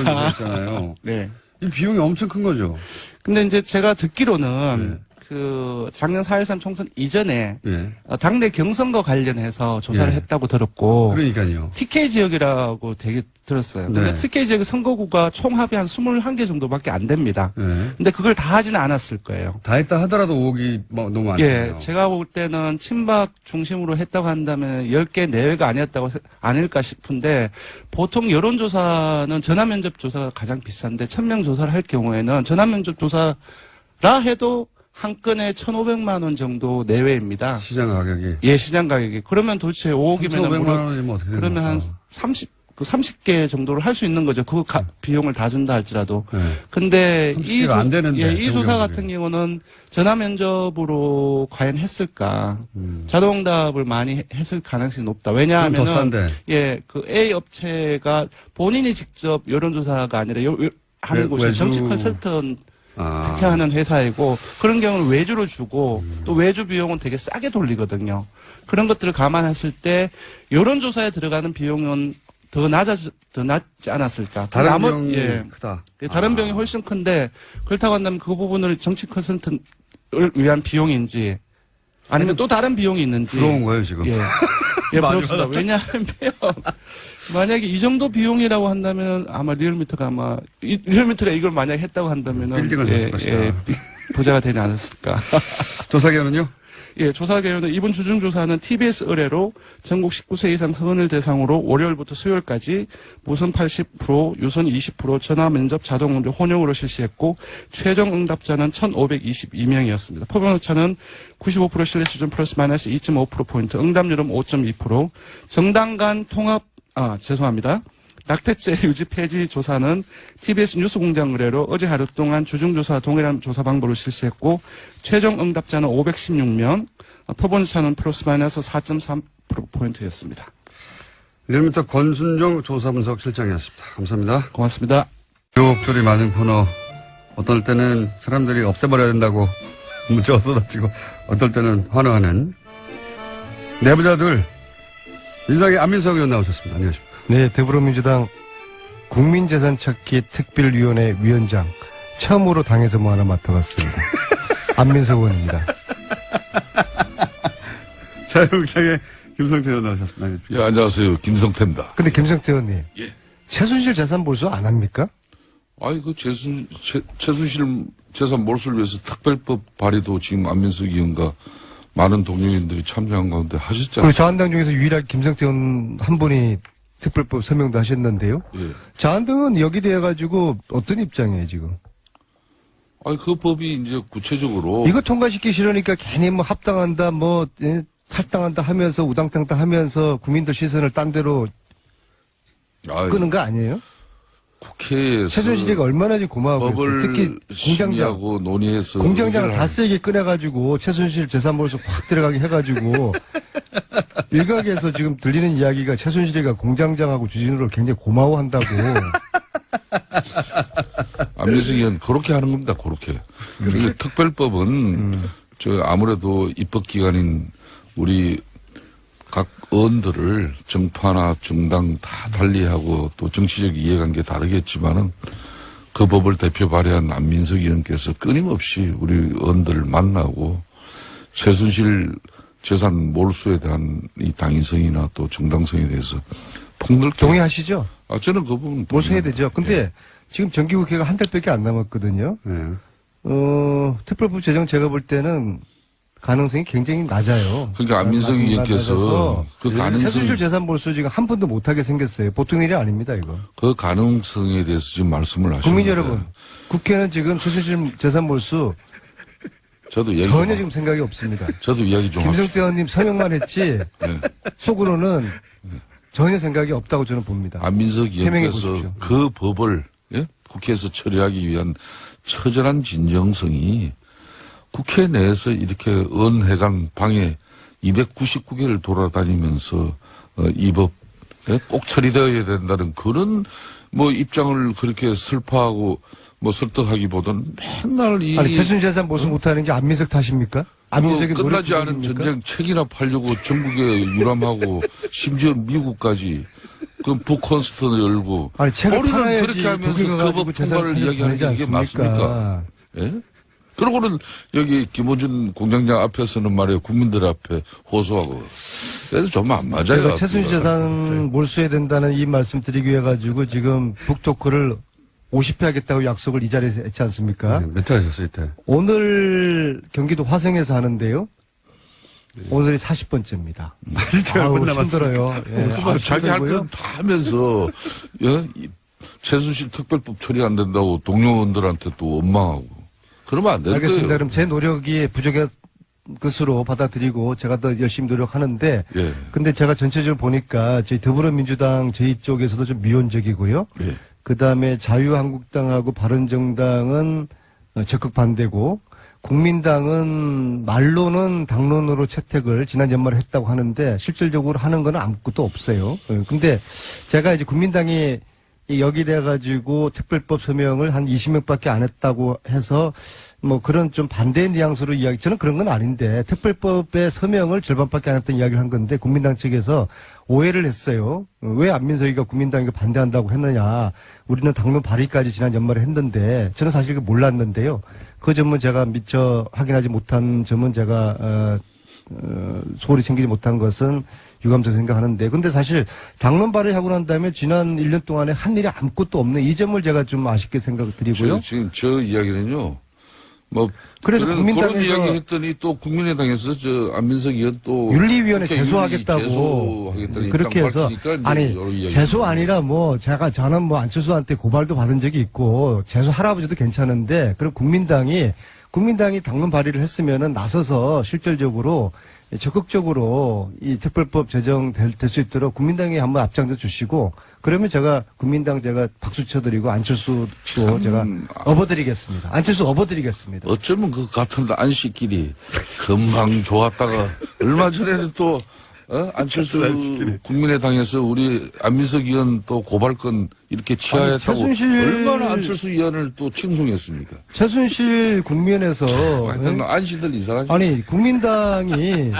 Speaker 1: 이런 있잖아요.
Speaker 4: 네.
Speaker 1: 이 비용이 엄청 큰 거죠.
Speaker 4: 근데 이제 제가 듣기로는
Speaker 1: 네.
Speaker 4: 그 작년 4.13 총선 이전에
Speaker 1: 예.
Speaker 4: 당내 경선과 관련해서 조사를
Speaker 1: 예.
Speaker 4: 했다고 들었고
Speaker 1: 그러니까요.
Speaker 4: TK 지역이라고 되게 들었어요. 근데
Speaker 1: 네.
Speaker 4: TK 지역의 선거구가 총 합이 한 21개 정도밖에 안 됩니다.
Speaker 1: 예.
Speaker 4: 근데 그걸 다 하지는 않았을 거예요.
Speaker 1: 다 했다 하더라도 5억이 너무 많잖아요.
Speaker 4: 예, 제가 볼 때는 친박 중심으로 했다고 한다면 10개 내외가 아닐까 싶은데 보통 여론조사는 전화면접 조사가 가장 비싼데 1000명 조사를 할 경우에는 전화면접 조사라 해도 한 건에 1,500만 원 정도 내외입니다.
Speaker 1: 시장 가격이.
Speaker 4: 예, 시장 가격이. 그러면 도대체 5억이면
Speaker 1: 1,500만 원이면 어떻게 되는
Speaker 4: 그러면 한
Speaker 1: 겁니까?
Speaker 4: 그 30개 정도를 할 수 있는 거죠. 그 비용을 다 준다 할지라도.
Speaker 1: 네.
Speaker 4: 근데
Speaker 1: 30개가 안 되는데,
Speaker 4: 이 조사
Speaker 1: 경우들이.
Speaker 4: 같은 경우는 전화 면접으로 과연 했을까? 자동응답을 많이 했을 가능성이 높다.
Speaker 1: 그럼 더
Speaker 4: 왜냐하면은
Speaker 1: 싼데.
Speaker 4: 예, 그 A 업체가 본인이 직접 여론조사가 아니라 하는 곳이
Speaker 1: 외주.
Speaker 4: 정치 컨설턴
Speaker 1: 아.
Speaker 4: 그렇게 하는 회사이고 그런 경우는 외주를 주고 또 외주 비용은 되게 싸게 돌리거든요. 그런 것들을 감안했을 때 여론조사에 들어가는 비용은 더 낫지 않았을까.
Speaker 1: 다른 비용이
Speaker 4: 예.
Speaker 1: 크다.
Speaker 4: 예, 다른 비용이 훨씬 큰데 그렇다고 한다면 그 부분을 정치 컨설턴을 위한 비용인지 아니면 또 다른 비용이 있는지
Speaker 1: 부러운 거예요, 지금.
Speaker 4: 예. 예,
Speaker 1: 많이
Speaker 4: 그렇습니다. 왜냐하면 만약에 이 정도 비용이라고 한다면 아마 리얼미터가 리얼미터가 이걸 만약에 했다고 한다면
Speaker 1: 빌딩을 샀을 것이다.
Speaker 4: 부자가 되지 않았을까.
Speaker 1: 조사 결과는요?
Speaker 4: 예, 조사 결과는 이번 주중 조사는 TBS 의뢰로 전국 19세 이상 성인을 대상으로 월요일부터 수요일까지 무선 80%, 유선 20%, 전화 면접 자동 응답 혼용으로 실시했고 최종 응답자는 1,522명이었습니다. 표본 오차는 95% 신뢰 수준 플러스 마이너스 2.5%포인트, 응답률은 5.2%, 정당 간 통합 죄송합니다. 낙태죄 유지 폐지 조사는 TBS 뉴스공장 의뢰로 어제 하루 동안 주중조사 동일한 조사 방법을 실시했고 최종 응답자는 516명, 표본차는 플러스 마이너스 4.3%포인트였습니다.
Speaker 1: 리얼미터 권순정 조사분석 실장이었습니다. 감사합니다.
Speaker 4: 고맙습니다.
Speaker 1: 교육줄이 맞은 코너. 어떨 때는 사람들이 없애버려야 된다고 문자가 쏟아지고 어떨 때는 환호하는 내부자들 민주당의 안민석 의원 나오셨습니다. 안녕하십니까.
Speaker 5: 네, 더불어민주당 국민재산찾기 특별위원회 위원장 처음으로 당에서 뭐 하나 맡아봤습니다. 안민석 의원입니다.
Speaker 1: 자유한국당의 김성태 의원 나오셨습니다.
Speaker 6: 예, 안녕하세요. 김성태입니다.
Speaker 5: 근데 김성태 의원님,
Speaker 6: 예.
Speaker 5: 최순실 재산 몰수 안 합니까?
Speaker 6: 아이, 최순실 재산 몰수를 위해서 특별법 발의도 지금 안민석 의원과 많은 동료인들이 참여한 가운데 하셨잖아요.
Speaker 5: 그리고 자한당 중에서 유일하게 김성태 의원 한 분이 특별법 서명도 하셨는데요.
Speaker 6: 예.
Speaker 5: 자한당은 여기 대해가지고 어떤 입장이에요, 지금?
Speaker 6: 아니, 그 법이 이제 구체적으로.
Speaker 5: 이거 통과시키기 싫으니까 괜히 뭐 합당한다, 탈당한다 하면서 우당탕탕 하면서 국민들 시선을 딴 데로
Speaker 6: 아이,
Speaker 5: 끄는 거 아니에요?
Speaker 6: 국회에서.
Speaker 5: 최순실이가 얼마나 지금 고마워요.
Speaker 6: 법을
Speaker 5: 특히 공장장.
Speaker 6: 심의하고 논의해서.
Speaker 5: 공장장을 다
Speaker 6: 의견을
Speaker 5: 세게 꺼내가지고 최순실 재산몰수 확 들어가게 해가지고 일각에서 지금 들리는 이야기가 최순실이가 공장장하고 주진우를 굉장히 고마워한다고.
Speaker 6: 안민석 의원 그렇게 하는 겁니다. 그렇게. 그러니까 특별법은 아무래도 입법기관인 우리 각 의원들을 정파나 정당 다 달리하고 또 정치적 이해관계 다르겠지만은 그 법을 대표 발의한 안민석 의원께서 끊임없이 우리 의원들을 만나고 최순실 재산 몰수에 대한 이 당위성이나 또 정당성에 대해서 폭넓게.
Speaker 5: 동의하시죠?
Speaker 6: 저는 그 부분.
Speaker 5: 몰수해야 되죠. 근데 지금 정기국회가 한 달밖에 안 남았거든요.
Speaker 1: 네.
Speaker 5: 특별법 제정 제가 볼 때는 가능성이 굉장히 낮아요.
Speaker 6: 그러니까 안민석 의원께서 그
Speaker 5: 최순실
Speaker 6: 가능성,
Speaker 5: 재산 몰수 지금 한 번도 못하게 생겼어요. 보통 일이 아닙니다, 이거.
Speaker 6: 그 가능성에 대해서 지금 말씀을 하시는
Speaker 5: 국민
Speaker 6: 건데
Speaker 5: 여러분, 국회는 지금 최순실 재산 몰수
Speaker 6: 저도 얘기
Speaker 5: 전혀
Speaker 6: 좀
Speaker 5: 지금 생각이 없습니다.
Speaker 6: 저도 이야기 좀 합시다.
Speaker 5: 김성태 의원님 서명만 했지
Speaker 6: 네.
Speaker 5: 속으로는 전혀 생각이 없다고 저는 봅니다.
Speaker 6: 안민석
Speaker 5: 해명해
Speaker 6: 의원께서
Speaker 5: 보십시오.
Speaker 6: 그 법을 국회에서 처리하기 위한 처절한 진정성이 국회 내에서 이렇게 의원회관 방에 299개를 돌아다니면서 이 법 꼭 처리되어야 된다는 그런 뭐 입장을 그렇게 슬퍼하고 뭐 설득하기보다는 맨날
Speaker 5: 아니 최순실 재산 몰수 못하는 게 안민석 탓입니까? 안민석이
Speaker 6: 뭐 끝나지 않은
Speaker 5: 노력입니까?
Speaker 6: 전쟁 책이나 팔려고 전국에 유람하고 심지어 미국까지 그 북콘서트를 열고
Speaker 5: 아니 책을
Speaker 6: 우리는
Speaker 5: 팔아야지
Speaker 6: 그렇게 하면서
Speaker 5: 독일
Speaker 6: 그
Speaker 5: 가가지고
Speaker 6: 법
Speaker 5: 재산
Speaker 6: 통과를 이야기하는 게 이게
Speaker 5: 보내지
Speaker 6: 맞습니까? 예? 그러고는 여기 김호준 공장장 앞에서는 말이에요 국민들 앞에 호소하고 그래서 좀 안 맞아요.
Speaker 5: 제가 최순실 재산 몰수해야 된다는 이 말씀 드리기 위해 가지고 지금 북토크를 50회 하겠다고 약속을 이 자리에서 했지 않습니까?
Speaker 1: 네, 몇 회 하셨어요, 이때?
Speaker 5: 오늘 경기도 화성에서 하는데요. 오늘이 40번째입니다. 아우, 힘들어요. 예, 아주
Speaker 6: 자기 할
Speaker 5: 힘들고요.
Speaker 6: 때는 다 하면서 이 최순실 특별법 처리 안 된다고 동료원들한테 또 원망하고 그러면 안 되는
Speaker 5: 알겠습니다.
Speaker 6: 거예요.
Speaker 5: 그럼 제 노력이 것으로 받아들이고 제가 더 열심히 노력하는데
Speaker 6: 예.
Speaker 5: 근데 제가 전체적으로 보니까 저희 더불어민주당 저희 쪽에서도 좀 미온적이고요.
Speaker 6: 예.
Speaker 5: 그다음에 자유한국당하고 바른정당은 적극 반대고 국민당은 말로는 당론으로 채택을 지난 연말에 했다고 하는데 실질적으로 하는 건 아무것도 없어요. 근데 제가 이제 국민당이 여기 돼가지고 특별법 서명을 한 20명밖에 안 했다고 해서 뭐 그런 좀 반대의 뉘앙스로 이야기, 저는 그런 건 아닌데 특별법의 서명을 절반밖에 안 했던 이야기를 한 건데 국민당 측에서 오해를 했어요. 왜 안민석이가 국민당이 반대한다고 했느냐. 우리는 당론 발의까지 지난 연말에 했는데 저는 사실 그 몰랐는데요. 그 점은 제가 미처 확인하지 못한 점은 제가 소홀히 챙기지 못한 것은 유감스럽게 생각하는데 근데 사실 당론 발의하고 난 다음에 지난 1년 동안에 한 일이 아무것도 없는 이 점을 제가 좀 아쉽게 생각드리고요.
Speaker 6: 지금 저 이야기는요. 뭐
Speaker 5: 그래서
Speaker 6: 그런
Speaker 5: 국민당에서
Speaker 6: 이야기 했더니 또 국민의당에서 저 안민석 의원 또
Speaker 5: 윤리위원회
Speaker 6: 국회
Speaker 5: 제소하겠다고
Speaker 6: 제소하겠다는
Speaker 5: 그렇게
Speaker 6: 입장
Speaker 5: 해서
Speaker 6: 밝히니까 이제
Speaker 5: 아니
Speaker 6: 여러 이야기가
Speaker 5: 제소
Speaker 6: 나오네요.
Speaker 5: 아니라 뭐 저는 뭐 안철수한테 고발도 받은 적이 있고 제소 할아버지도 괜찮은데 그럼 국민당이 당론 발의를 했으면은 나서서 실질적으로 적극적으로 이 특별법 제정될 수 있도록 국민당이 한번 앞장서 주시고 그러면 제가 국민당 제가 박수 쳐드리고 안철수도 제가 업어드리겠습니다. 안철수 업어드리겠습니다.
Speaker 6: 어쩌면 그 같은 안씨끼리 금방 좋았다가 얼마 전에는 또 안철수 국민의당에서 우리 안민석 의원 또 고발건 이렇게 취하했다고 얼마나 안철수 의원을 또 칭송했습니까?
Speaker 5: 최순실 국면에서
Speaker 6: 하여튼 안씨들 이상하지.
Speaker 5: 아니 국민당이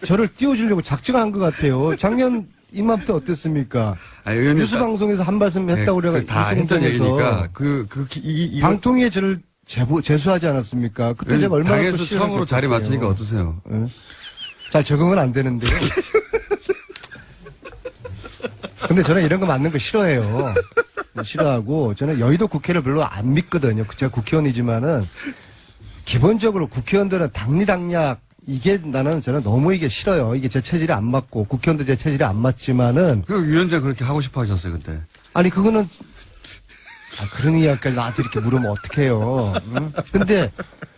Speaker 5: 저를 띄워주려고 작정한 것 같아요. 작년 이맘때 어땠습니까?
Speaker 1: 아니, 의원님
Speaker 5: 뉴스 방송에서 한 말씀 했다고 그래가
Speaker 1: 다 했던 얘기니까 이거
Speaker 5: 방통위에 저를 제소하지 않았습니까? 그때 제가 얼마나 또
Speaker 1: 당에서
Speaker 5: 시련을
Speaker 1: 처음으로 자리
Speaker 5: 겪었어요.
Speaker 1: 맡으니까 어떠세요?
Speaker 5: 예? 잘 적응은 안 되는데요. 근데 저는 이런 거 맞는 거 싫어해요. 싫어하고 저는 여의도 국회를 별로 안 믿거든요. 제가 국회의원이지만은 기본적으로 국회의원들은 당리당략 이게 저는 너무 이게 싫어요. 이게 제 체질이 안 맞고 국회의원도 제 체질이 안 맞지만은
Speaker 1: 그 위원장 그렇게 하고 싶어 하셨어요 그때.
Speaker 5: 아니 그거는 그런 이야기까지 나한테 이렇게 물으면 어떡해요. 응? 근데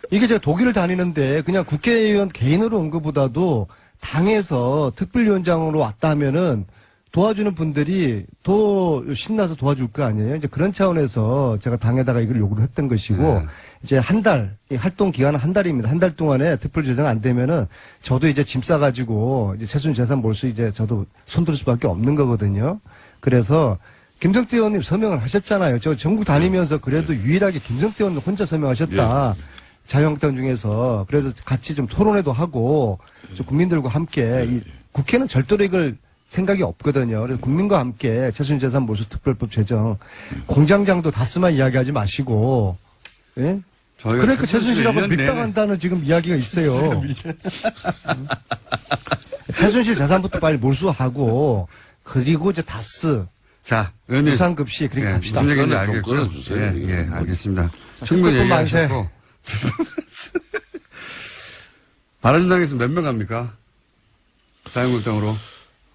Speaker 5: 이게 제가 독일을 다니는데 그냥 국회의원 개인으로 온 것보다도 당에서 특별위원장으로 왔다 하면은 도와주는 분들이 더 신나서 도와줄 거 아니에요. 이제 그런 차원에서 제가 당에다가 이걸 요구를 했던 것이고 이제 한 달, 이 활동 기간은 한 달입니다. 한 달 동안에 특별 제정 안 되면은 저도 이제 짐 싸가지고 이제 최순 재산 몰수 이제 저도 손들 수밖에 없는 거거든요. 그래서 김성태 의원님 서명을 하셨잖아요. 저 전국 다니면서 그래도 유일하게 김성태 의원님 혼자 서명하셨다. 자유한국당 중에서. 그래서 같이 좀 토론회도 하고 좀 국민들과 함께 이 국회는 절대로 이걸 생각이 없거든요. 그래서 국민과 함께 최순재산 몰수 특별법 제정 공장장도 다스만 이야기하지 마시고 예? 그러니까 최순실하고 밀당한다는 지금 이야기가 있어요. 최순실 재산부터 빨리 몰수하고 그리고 이제 다스
Speaker 1: 자, 의원님.
Speaker 5: 유상급식 그렇게 갑시다.
Speaker 1: 무슨 얘기인지
Speaker 6: 좀
Speaker 1: 알겠고요.
Speaker 6: 끊어주세요.
Speaker 1: 예, 알겠습니다. 충분히
Speaker 5: 특별법 만세.
Speaker 1: 얘기하셨고. 바른정당에서 몇 명 갑니까? 자유한국당으로.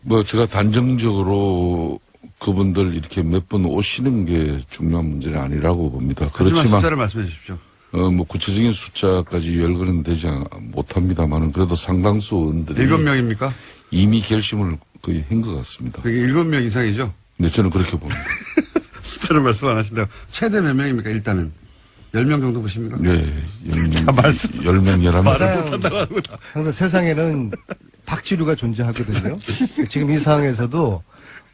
Speaker 6: 뭐 제가 단정적으로 그분들 이렇게 몇 번 오시는 게 중요한 문제는 아니라고 봅니다.
Speaker 1: 그렇지만
Speaker 6: 그렇지만
Speaker 1: 숫자를 말씀해 주십시오.
Speaker 6: 뭐 구체적인 숫자까지 열거는 되지 못합니다만은 그래도 상당수 의원들이
Speaker 1: 7명입니까?
Speaker 6: 이미 결심을 거의 한 것 같습니다.
Speaker 1: 그게 7명 이상이죠?
Speaker 6: 네, 저는 그렇게 봅니다.
Speaker 1: 숫자를 말씀 안 하신다고. 최대 몇 명입니까, 일단은? 10명 정도 보십니까?
Speaker 6: 네,
Speaker 1: 말씀.
Speaker 6: 10명, 11명.
Speaker 5: 항상, 항상 세상에는 박지류가 존재하거든요. 지금 이 상황에서도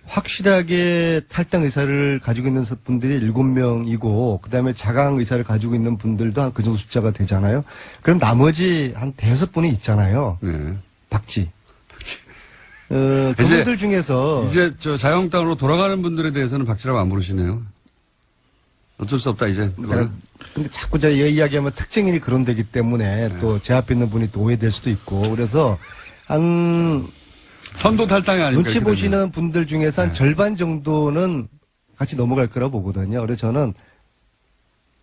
Speaker 5: 확실하게 탈당 의사를 가지고 있는 분들이 7명이고, 그 다음에 자강 의사를 가지고 있는 분들도 한 그 정도 숫자가 되잖아요. 그럼 나머지 한 5분이 있잖아요.
Speaker 1: 네.
Speaker 5: 박지. 그분들 중에서.
Speaker 1: 이제 저 자유한국당으로 돌아가는 분들에 대해서는 박지라고 안 부르시네요. 어쩔 수 없다, 이제.
Speaker 5: 근데 자꾸 제가 이 이야기하면 특정인이 그런 데기 때문에 또 제 앞에 있는 분이 또 오해될 수도 있고, 그래서 한
Speaker 1: 선도 탈당이 아니까
Speaker 5: 눈치 보시는 분들 중에서 한 절반 정도는 같이 넘어갈 거라고 보거든요. 그래서 저는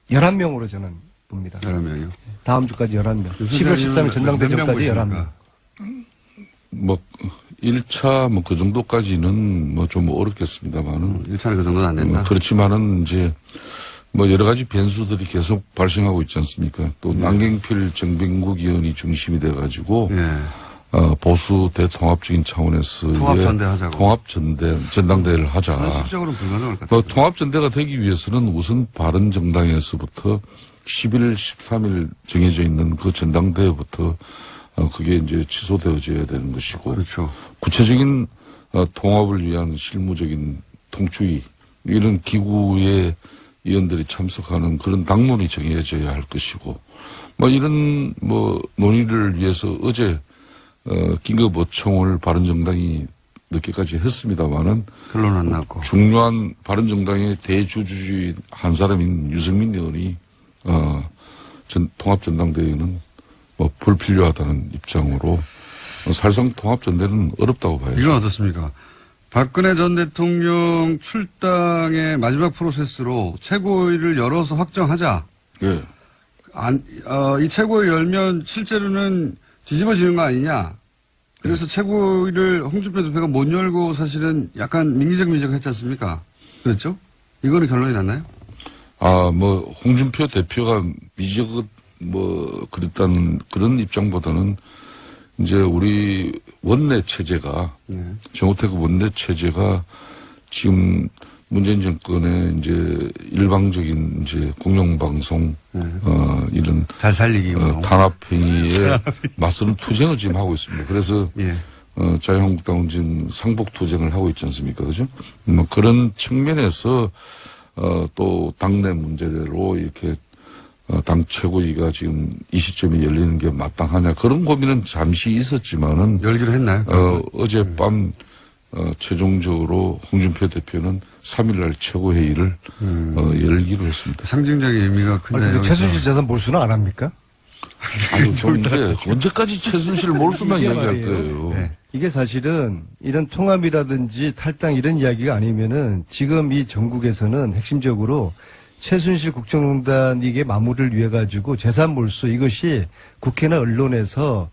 Speaker 5: 11명으로 저는 봅니다.
Speaker 1: 11명이요.
Speaker 5: 다음 주까지 11명. 10월 13일 전당대전까지 11명.
Speaker 6: 뭐 1차 뭐 그 정도까지는 뭐 좀 어렵겠습니다만은
Speaker 1: 1차는 그 정도는 안 된다.
Speaker 6: 그렇지만은 이제 뭐 여러 가지 변수들이 계속 발생하고 있지 않습니까? 또 남경필 정병국 의원이 중심이 돼가지고
Speaker 1: 예.
Speaker 6: 보수 대통합적인 차원에서의
Speaker 1: 통합전대하자고.
Speaker 6: 전당대회를 하자.
Speaker 1: 실적으로는 불가능할 것
Speaker 6: 그
Speaker 1: 같아요.
Speaker 6: 통합전대가 되기 위해서는 우선 바른정당에서부터 11일, 13일 정해져 있는 그 전당대회부터 그게 이제 취소되어져야 되는 것이고
Speaker 1: 그렇죠.
Speaker 6: 구체적인 통합을 위한 실무적인 통추위 이런 기구의 의원들이 참석하는 그런 당론이 정해져야 할 것이고 뭐 이런 뭐 논의를 위해서 어제 긴급 어총을 바른정당이 늦게까지 했습니다마는
Speaker 1: 결론 안 났고.
Speaker 6: 중요한 바른정당의 대주주주의 한 사람인 유승민 의원이 통합전당대회는 뭐 불필요하다는 입장으로 사실상 통합전대는 어렵다고 봐야죠.
Speaker 1: 이건 어떻습니까? 박근혜 전 대통령 출당의 마지막 프로세스로 최고위를 열어서 확정하자.
Speaker 6: 예.
Speaker 1: 이 최고위 열면 실제로는 뒤집어지는 거 아니냐. 그래서 최고위를 홍준표 대표가 못 열고 사실은 약간 민기적민적 했지 않습니까? 그렇죠? 이거는 결론이 났나요?
Speaker 6: 뭐 홍준표 대표가 그랬다는 그런 입장보다는 이제 우리 원내 체제가 정우택 원내 체제가 지금 문재인 정권의 이제 일방적인 이제 공영방송 이런
Speaker 1: 잘 살리기.
Speaker 6: 탄압 행위에 맞서는 투쟁을 지금 하고 있습니다. 그래서
Speaker 1: 예.
Speaker 6: 자유한국당은 지금 상복 투쟁을 하고 있지 않습니까, 그죠? 뭐 그런 측면에서 또 당내 문제로 이렇게 당 최고위가 지금 이 시점에 열리는 게 마땅하냐 그런 고민은 잠시 있었지만은
Speaker 1: 열기로 했나요?
Speaker 6: 어젯밤 최종적으로 홍준표 대표는 3일날 최고회의를 열기로 했습니다.
Speaker 1: 상징적인 의미가 큰데.
Speaker 5: 근데 최순실 재산 몰수는 안 합니까?
Speaker 6: 아니, 좀 이제 언제까지 최순실 몰수만
Speaker 5: 이게
Speaker 6: 이야기할
Speaker 5: 말이에요.
Speaker 6: 거예요.
Speaker 1: 네.
Speaker 5: 이게 사실은 이런 통합이라든지 탈당 이런 이야기가 아니면은 지금 이 전국에서는 핵심적으로 최순실 국정농단 이게 마무리를 위해 가지고 재산 몰수 이것이 국회나 언론에서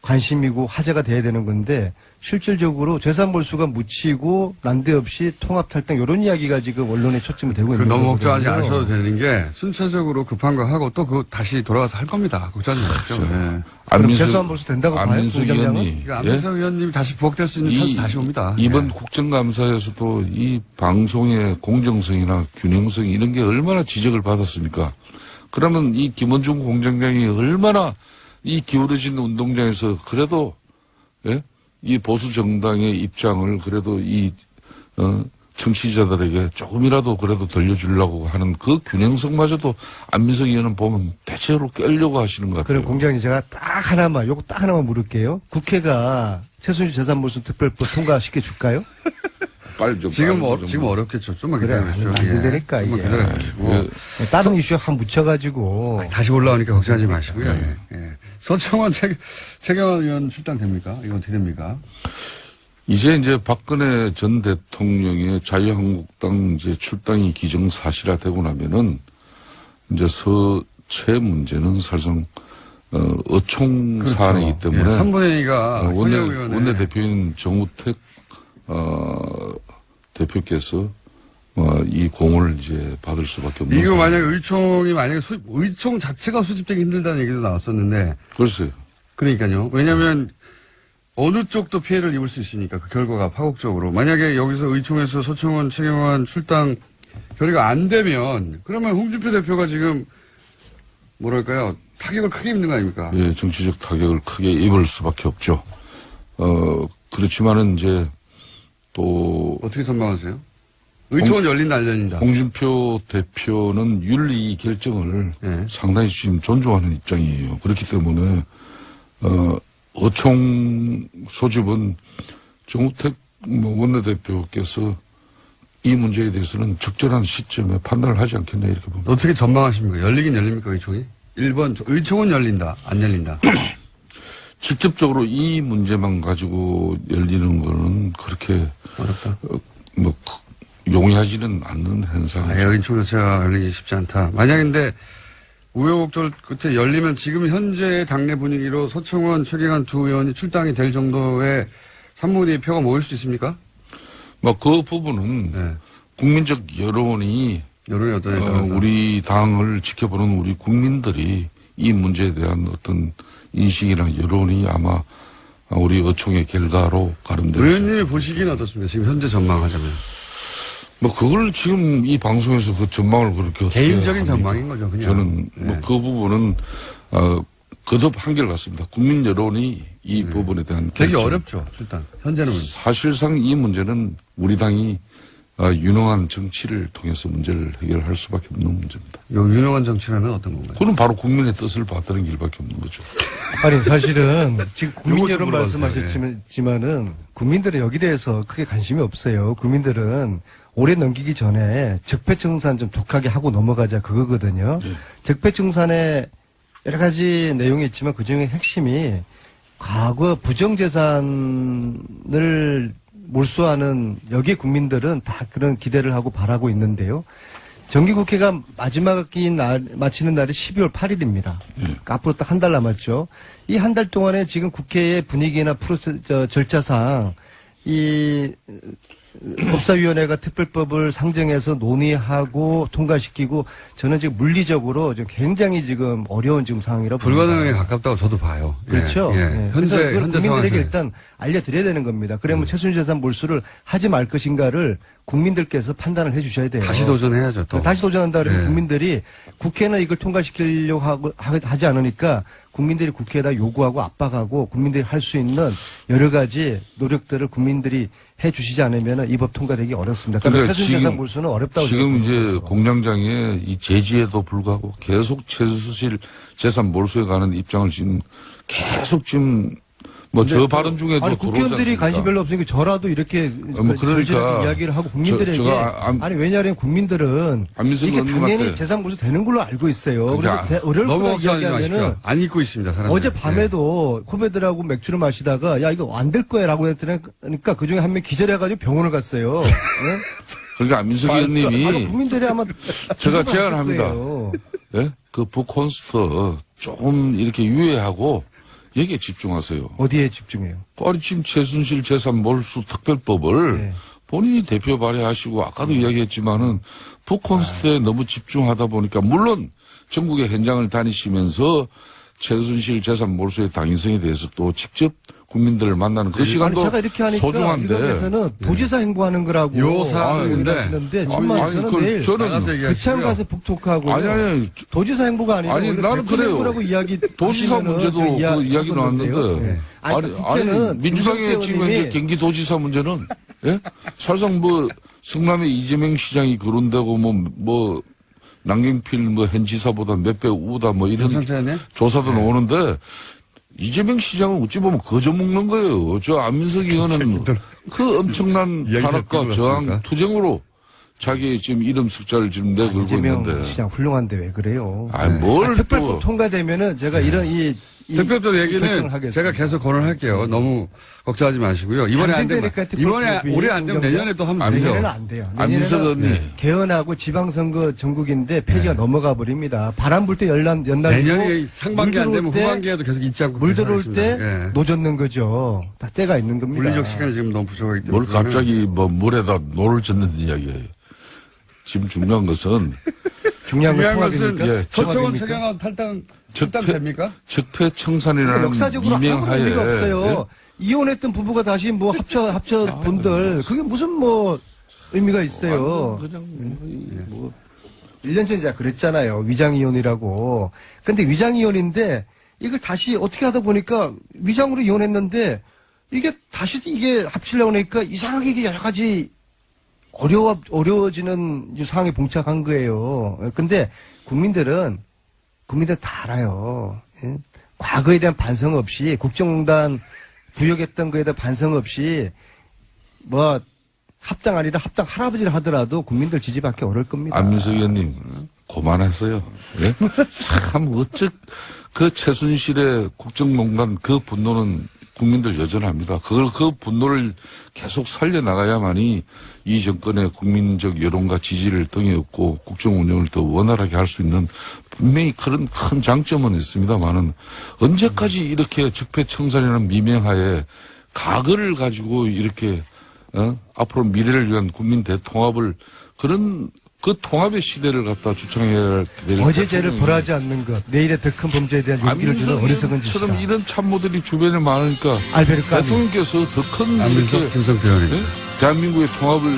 Speaker 5: 관심이고 화제가 돼야 되는 건데 실질적으로 재산 몰수가 묻히고 난데없이 통합 탈당 이런 이야기가 지금 언론에 초점이 되고 있는
Speaker 1: 너무
Speaker 5: 거거든요.
Speaker 1: 걱정하지 않으셔도 되는 게 순차적으로 급한 거 하고 또 그거 다시 돌아가서 할 겁니다. 걱정하지 마십시오. 예.
Speaker 5: 그럼 재산 몰수 된다고 봐요?
Speaker 6: 안민석
Speaker 5: 공장장은?
Speaker 6: 의원이
Speaker 1: 그러니까 안민석 의원님이 다시 부각될 수 있는 찬스 다시 옵니다.
Speaker 6: 이번
Speaker 1: 예.
Speaker 6: 국정감사에서도 이 방송의 공정성이나 균형성 이런 게 얼마나 지적을 받았습니까? 그러면 이 김원중 공장장이 얼마나 이 기울어진 운동장에서 그래도 예? 이 보수 정당의 입장을 그래도 이 청취자들에게 조금이라도 그래도 들려주려고 하는 그 균형성마저도 안민석 의원은 보면 대체로 깨려고 하시는 것 같아요.
Speaker 5: 그럼 공장님 제가 요거 딱 하나만 물을게요. 국회가 최순실 재산 몰수 특별법 통과시켜 줄까요?
Speaker 6: 빨리 좀
Speaker 1: 지금
Speaker 6: 빨리 좀.
Speaker 1: 지금 어렵겠죠. 좀만
Speaker 5: 그래,
Speaker 1: 기다려주시죠.
Speaker 5: 안 되니까,
Speaker 1: 좀만
Speaker 5: 이게.
Speaker 1: 기다려주시고.
Speaker 6: 예.
Speaker 5: 다른 이슈 한 묻혀가지고
Speaker 1: 다시 올라오니까 걱정하지 마시고요. 예. 서청원 최경환 의원 출당됩니까? 이건 어떻게 됩니까?
Speaker 6: 이제 박근혜 전 대통령의 자유한국당 이제 출당이 기정사실화되고 나면은 이제 서체 문제는 사실상 어총 사안이기 때문에
Speaker 1: 3분의 2가
Speaker 6: 원내대표인 정우택 대표께서 이 공을 이제 받을 수밖에 없는
Speaker 1: 이거
Speaker 6: 상황.
Speaker 1: 만약에 의총 자체가 수집되기 힘들다는 얘기도 나왔었는데
Speaker 6: 글쎄요.
Speaker 1: 그러니까요. 왜냐하면 어느 쪽도 피해를 입을 수 있으니까 그 결과가 파국적으로 만약에 여기서 의총에서 서청원 최경환 출당 결의가 안 되면 그러면 홍준표 대표가 지금 뭐랄까요 타격을 크게 입는 거 아닙니까?
Speaker 6: 예, 정치적 타격을 크게 입을 수밖에 없죠. 그렇지만은 이제 또
Speaker 1: 어떻게 전망하세요? 의총은 열린다 안 열린다?
Speaker 6: 홍준표 대표는 윤리 결정을
Speaker 1: 네.
Speaker 6: 상당히 지금 존중하는 입장이에요. 그렇기 때문에 어총 소집은 정우택 원내대표께서 이 문제에 대해서는 적절한 시점에 판단을 하지 않겠냐 이렇게 봅니다.
Speaker 1: 어떻게 전망하십니까? 열리긴 열립니까 의총이? 1번 의총은 열린다 안 열린다?
Speaker 6: 직접적으로 이 문제만 가지고 열리는 거는 그렇게
Speaker 1: 어렵다.
Speaker 6: 용이하지는 않는 현상이죠.
Speaker 1: 의총 자체가 열리기 쉽지 않다. 만약인데 우여곡절 끝에 열리면 지금 현재 당내 분위기로 서청원, 최경환 두 의원이 출당이 될 정도의 3분의 2 표가 모일 수 있습니까?
Speaker 6: 그 부분은
Speaker 1: 네.
Speaker 6: 국민적 여론이
Speaker 1: 여론이 어떠냐에 따라서.
Speaker 6: 우리 당을 지켜보는 우리 국민들이 이 문제에 대한 어떤 인식이나 여론이 아마 우리 어총의 결과로 가름되죠.
Speaker 1: 의원님이 보시기는 어떻습니까? 지금 현재 전망하자면.
Speaker 6: 뭐 그걸 지금 이 방송에서 그 전망을 그렇게 어떻게
Speaker 1: 개인적인
Speaker 6: 합니까?
Speaker 1: 전망인 거죠, 그냥.
Speaker 6: 저는
Speaker 1: 네.
Speaker 6: 뭐 그 부분은 거듭 한결같습니다. 국민 여론이 이 부분에 대한
Speaker 1: 되게
Speaker 6: 결정.
Speaker 1: 어렵죠, 일단. 현재는.
Speaker 6: 사실상 이 문제는 우리 당이 유능한 정치를 통해서 문제를 해결할 수밖에 없는 문제입니다.
Speaker 1: 요 유능한 정치라는 어떤 건가요?
Speaker 6: 그건 바로 국민의 뜻을 받드는 길밖에 없는 거죠.
Speaker 5: 아니 사실은 지금 국민
Speaker 1: 요거 좀
Speaker 5: 여론
Speaker 1: 물어보세요.
Speaker 5: 말씀하셨지만은 국민들은 여기 대해서 크게 관심이 없어요. 국민들은 올해 넘기기 전에 적폐청산 좀 독하게 하고 넘어가자 그거거든요. 적폐청산에 여러 가지 내용이 있지만 그중에 핵심이 과거 부정재산을 몰수하는 여기 국민들은 다 그런 기대를 하고 바라고 있는데요. 정기국회가 마지막인 날, 마치는 날이 12월 8일입니다. 그러니까 앞으로 딱 한 달 남았죠. 이 한 달 동안에 지금 국회의 분위기나 절차상 이 법사위원회가 특별법을 상정해서 논의하고 통과시키고 저는 지금 물리적으로 지금 굉장히 지금 어려운 지금 상황이라고
Speaker 1: 불가능에
Speaker 5: 봅니다.
Speaker 1: 가깝다고 저도 봐요.
Speaker 5: 그렇죠.
Speaker 1: 예.
Speaker 5: 예.
Speaker 1: 현재,
Speaker 5: 그래서 그걸
Speaker 1: 현재
Speaker 5: 국민들에게
Speaker 1: 상황에서.
Speaker 5: 일단 알려드려야 되는 겁니다. 그러면 최순실재산 몰수를 하지 말 것인가를 국민들께서 판단을 해주셔야 돼요.
Speaker 1: 다시 도전해야죠, 또.
Speaker 5: 다시 도전한다 그러면
Speaker 1: 예.
Speaker 5: 국민들이 국회는 이걸 통과시키려고 하지 않으니까 국민들이 국회에다 요구하고 압박하고 국민들이 할 수 있는 여러 가지 노력들을 국민들이 해 주시지 않으면 이 법 통과되기 어렵습니다. 그러니까
Speaker 6: 그러니까
Speaker 5: 최순실재산
Speaker 6: 지금-
Speaker 5: 몰수는 어렵다고
Speaker 6: 지금 이제
Speaker 5: 생각합니다.
Speaker 6: 공장장의 이 제지에도 불구하고 계속 최순실 재산 몰수에 관한 입장을 지금 계속 지금 뭐 저 발언 중에도
Speaker 5: 아니
Speaker 6: 들어오지
Speaker 5: 국회의원들이
Speaker 6: 않습니까?
Speaker 5: 관심 별로 없으니까 저라도 이렇게
Speaker 6: 뭐 그러니까
Speaker 5: 절절하게 이야기를 하고 국민들에게 아니 왜냐하면 국민들은
Speaker 6: 안민석
Speaker 5: 이게 당연히
Speaker 6: 의원님한테
Speaker 5: 재산 몰수 되는 걸로 알고 있어요.
Speaker 6: 그러니까
Speaker 5: 그래서 어려울
Speaker 1: 너무
Speaker 5: 거다
Speaker 1: 걱정하지
Speaker 5: 이야기하면은
Speaker 1: 마십시오. 안 잊고 있습니다, 사람들.
Speaker 5: 어제 밤에도 후배들하고 맥주를 마시다가 야 이거 안 될 거야라고 했더니까 그 중에 한 명 기절해가지고 병원을 갔어요. 네?
Speaker 6: 그러니까 안민석
Speaker 5: 아니,
Speaker 6: 의원님이
Speaker 5: 국민들이 아마
Speaker 6: 제가
Speaker 5: 기분을
Speaker 6: 제안합니다.
Speaker 5: 하실 거예요.
Speaker 6: 예? 그 북콘스트 조금 이렇게 유예하고 여기에 집중하세요.
Speaker 5: 어디에 집중해요?
Speaker 6: 아니 지금 최순실 재산 몰수 특별법을
Speaker 5: 네.
Speaker 6: 본인이 대표 발의하시고 아까도 이야기했지만은 북콘스트에 너무 집중하다 보니까 물론 전국의 현장을 다니시면서 최순실 재산 몰수의 당위성에 대해서 또 직접 국민들을 만나는 그 시간도
Speaker 5: 제가 이렇게 하니까
Speaker 6: 소중한데
Speaker 5: 이런데서는 도지사 행보하는 거라고
Speaker 1: 요 사안인데
Speaker 5: 하시는데 정말 저는
Speaker 6: 그걸
Speaker 5: 내일
Speaker 6: 저는
Speaker 1: 나가서
Speaker 5: 그창
Speaker 1: 얘기하시고요.
Speaker 5: 가서 북톡하고
Speaker 6: 아니
Speaker 5: 도지사 행보가 아니라
Speaker 6: 아니,
Speaker 5: 오히려
Speaker 6: 나는
Speaker 5: 백분
Speaker 6: 그래요.
Speaker 5: 행보라고 이야기
Speaker 6: 도지사
Speaker 5: 하시면은
Speaker 6: 문제도
Speaker 5: 저
Speaker 6: 그 이야기
Speaker 5: 하건데요.
Speaker 6: 나왔는데
Speaker 5: 네.
Speaker 6: 아니
Speaker 5: 국회는
Speaker 6: 민주당의 지금
Speaker 5: 김성태
Speaker 6: 현재
Speaker 5: 의원님이
Speaker 6: 경기도지사 문제는 예? 사실상 뭐 성남의 이재명 시장이 거론되고 뭐 남경필 뭐 현 지사보다 몇 배 우다 뭐 이런
Speaker 1: 김성태네?
Speaker 6: 조사도 나오는데 이재명 시장은 어찌 보면 거저 먹는 거예요. 저 안민석 의원은 그 엄청난
Speaker 1: 이야기
Speaker 6: 탄압과
Speaker 1: 듣고
Speaker 6: 저항
Speaker 1: 갔습니까?
Speaker 6: 투쟁으로 자기 지금 이름 숫자를 지금 내걸고
Speaker 5: 이재명
Speaker 6: 있는데.
Speaker 5: 시장 훌륭한데 왜 그래요?
Speaker 6: 아니, 뭘
Speaker 5: 특별법
Speaker 6: 또.
Speaker 5: 통과되면은 제가 이런 이
Speaker 1: 특별법
Speaker 5: 결정을
Speaker 1: 얘기는
Speaker 5: 하겠습니다.
Speaker 1: 제가 계속 거론할게요. 너무 걱정하지 마시고요. 이번에
Speaker 5: 안
Speaker 1: 안 되면
Speaker 5: 된다니까,
Speaker 1: 이번에
Speaker 5: 특별법이.
Speaker 1: 올해 안 되면 내년에 또 하면 되죠.
Speaker 5: 내년에는 안 돼요.
Speaker 6: 안민석
Speaker 5: 내년에는
Speaker 6: 의원님.
Speaker 5: 개헌하고 지방선거 전국인데 폐지가 넘어가 버립니다. 바람 불 때 연날리고
Speaker 1: 내년이 상반기 안 되면
Speaker 5: 물 들어올 때
Speaker 1: 후반기에도 계속 잊지 않고
Speaker 5: 물
Speaker 1: 계속
Speaker 5: 들어올
Speaker 1: 하겠습니다.
Speaker 5: 때
Speaker 1: 예.
Speaker 5: 노젓는 거죠. 다 때가 있는 겁니다.
Speaker 1: 물리적 시간이 지금 너무 부족하기 때문에.
Speaker 6: 뭘 갑자기 뭐 물에다 노를 젓는 이야기예요. 지금 중요한 것은
Speaker 5: 중요한 건
Speaker 1: 중요한 것은
Speaker 5: 통합입니까?
Speaker 6: 예,
Speaker 1: 서청원
Speaker 5: 통합입니까?
Speaker 1: 최경환 탈당
Speaker 6: 적폐-
Speaker 1: 됩니까?
Speaker 6: 적폐청산이라는
Speaker 5: 역사적으로 아무런
Speaker 6: 미명하에
Speaker 5: 의미가 없어요.
Speaker 6: 예?
Speaker 5: 이혼했던 부부가 다시 뭐 합쳐 본들 그게 무슨 뭐 의미가 있어요.
Speaker 6: 그냥 뭐
Speaker 5: 1년 전에 제가 그랬잖아요. 위장이혼이라고. 근데 위장이혼인데 이걸 다시 어떻게 하다 보니까 위장으로 이혼했는데 이게 다시 이게 합치려고 하니까 이상하게 이게 여러 가지 어려워지는 상황에 봉착한 거예요. 근데 국민들 다 알아요. 예? 과거에 대한 반성 없이 국정농단 부역했던 거에 대한 반성 없이 뭐 합당 아니라 합당 할아버지를 하더라도 국민들 지지받기 어려울 겁니다.
Speaker 6: 안민석 의원님 고만했어요. 예? 참 어째 그 최순실의 국정농단 그 분노는 국민들 여전합니다. 그 분노를 계속 살려나가야만이 이 정권의 국민적 여론과 지지를 등에 업고 국정 운영을 더 원활하게 할 수 있는 분명히 그런 큰 장점은 있습니다만은 언제까지 이렇게 적폐청산이라는 미명하에 과거를 가지고 이렇게 앞으로 미래를 위한 국민 대통합을 그런 그 통합의 시대를 갖다 주창해야 될
Speaker 5: 어제 죄를
Speaker 6: 대통령이
Speaker 5: 벌하지 않는 것, 내일의 더 큰 범죄에 대한 용기를 주는 어리석은 짓이다.
Speaker 6: 안민석처럼 이런 참모들이 주변에 많으니까
Speaker 5: 알베르 까미.
Speaker 6: 대통령께서 더 큰
Speaker 1: 안민석,
Speaker 6: 이렇게
Speaker 1: 김성태 의원님.
Speaker 6: 예? 대한민국의 통합을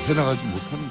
Speaker 6: 해나가지 못하는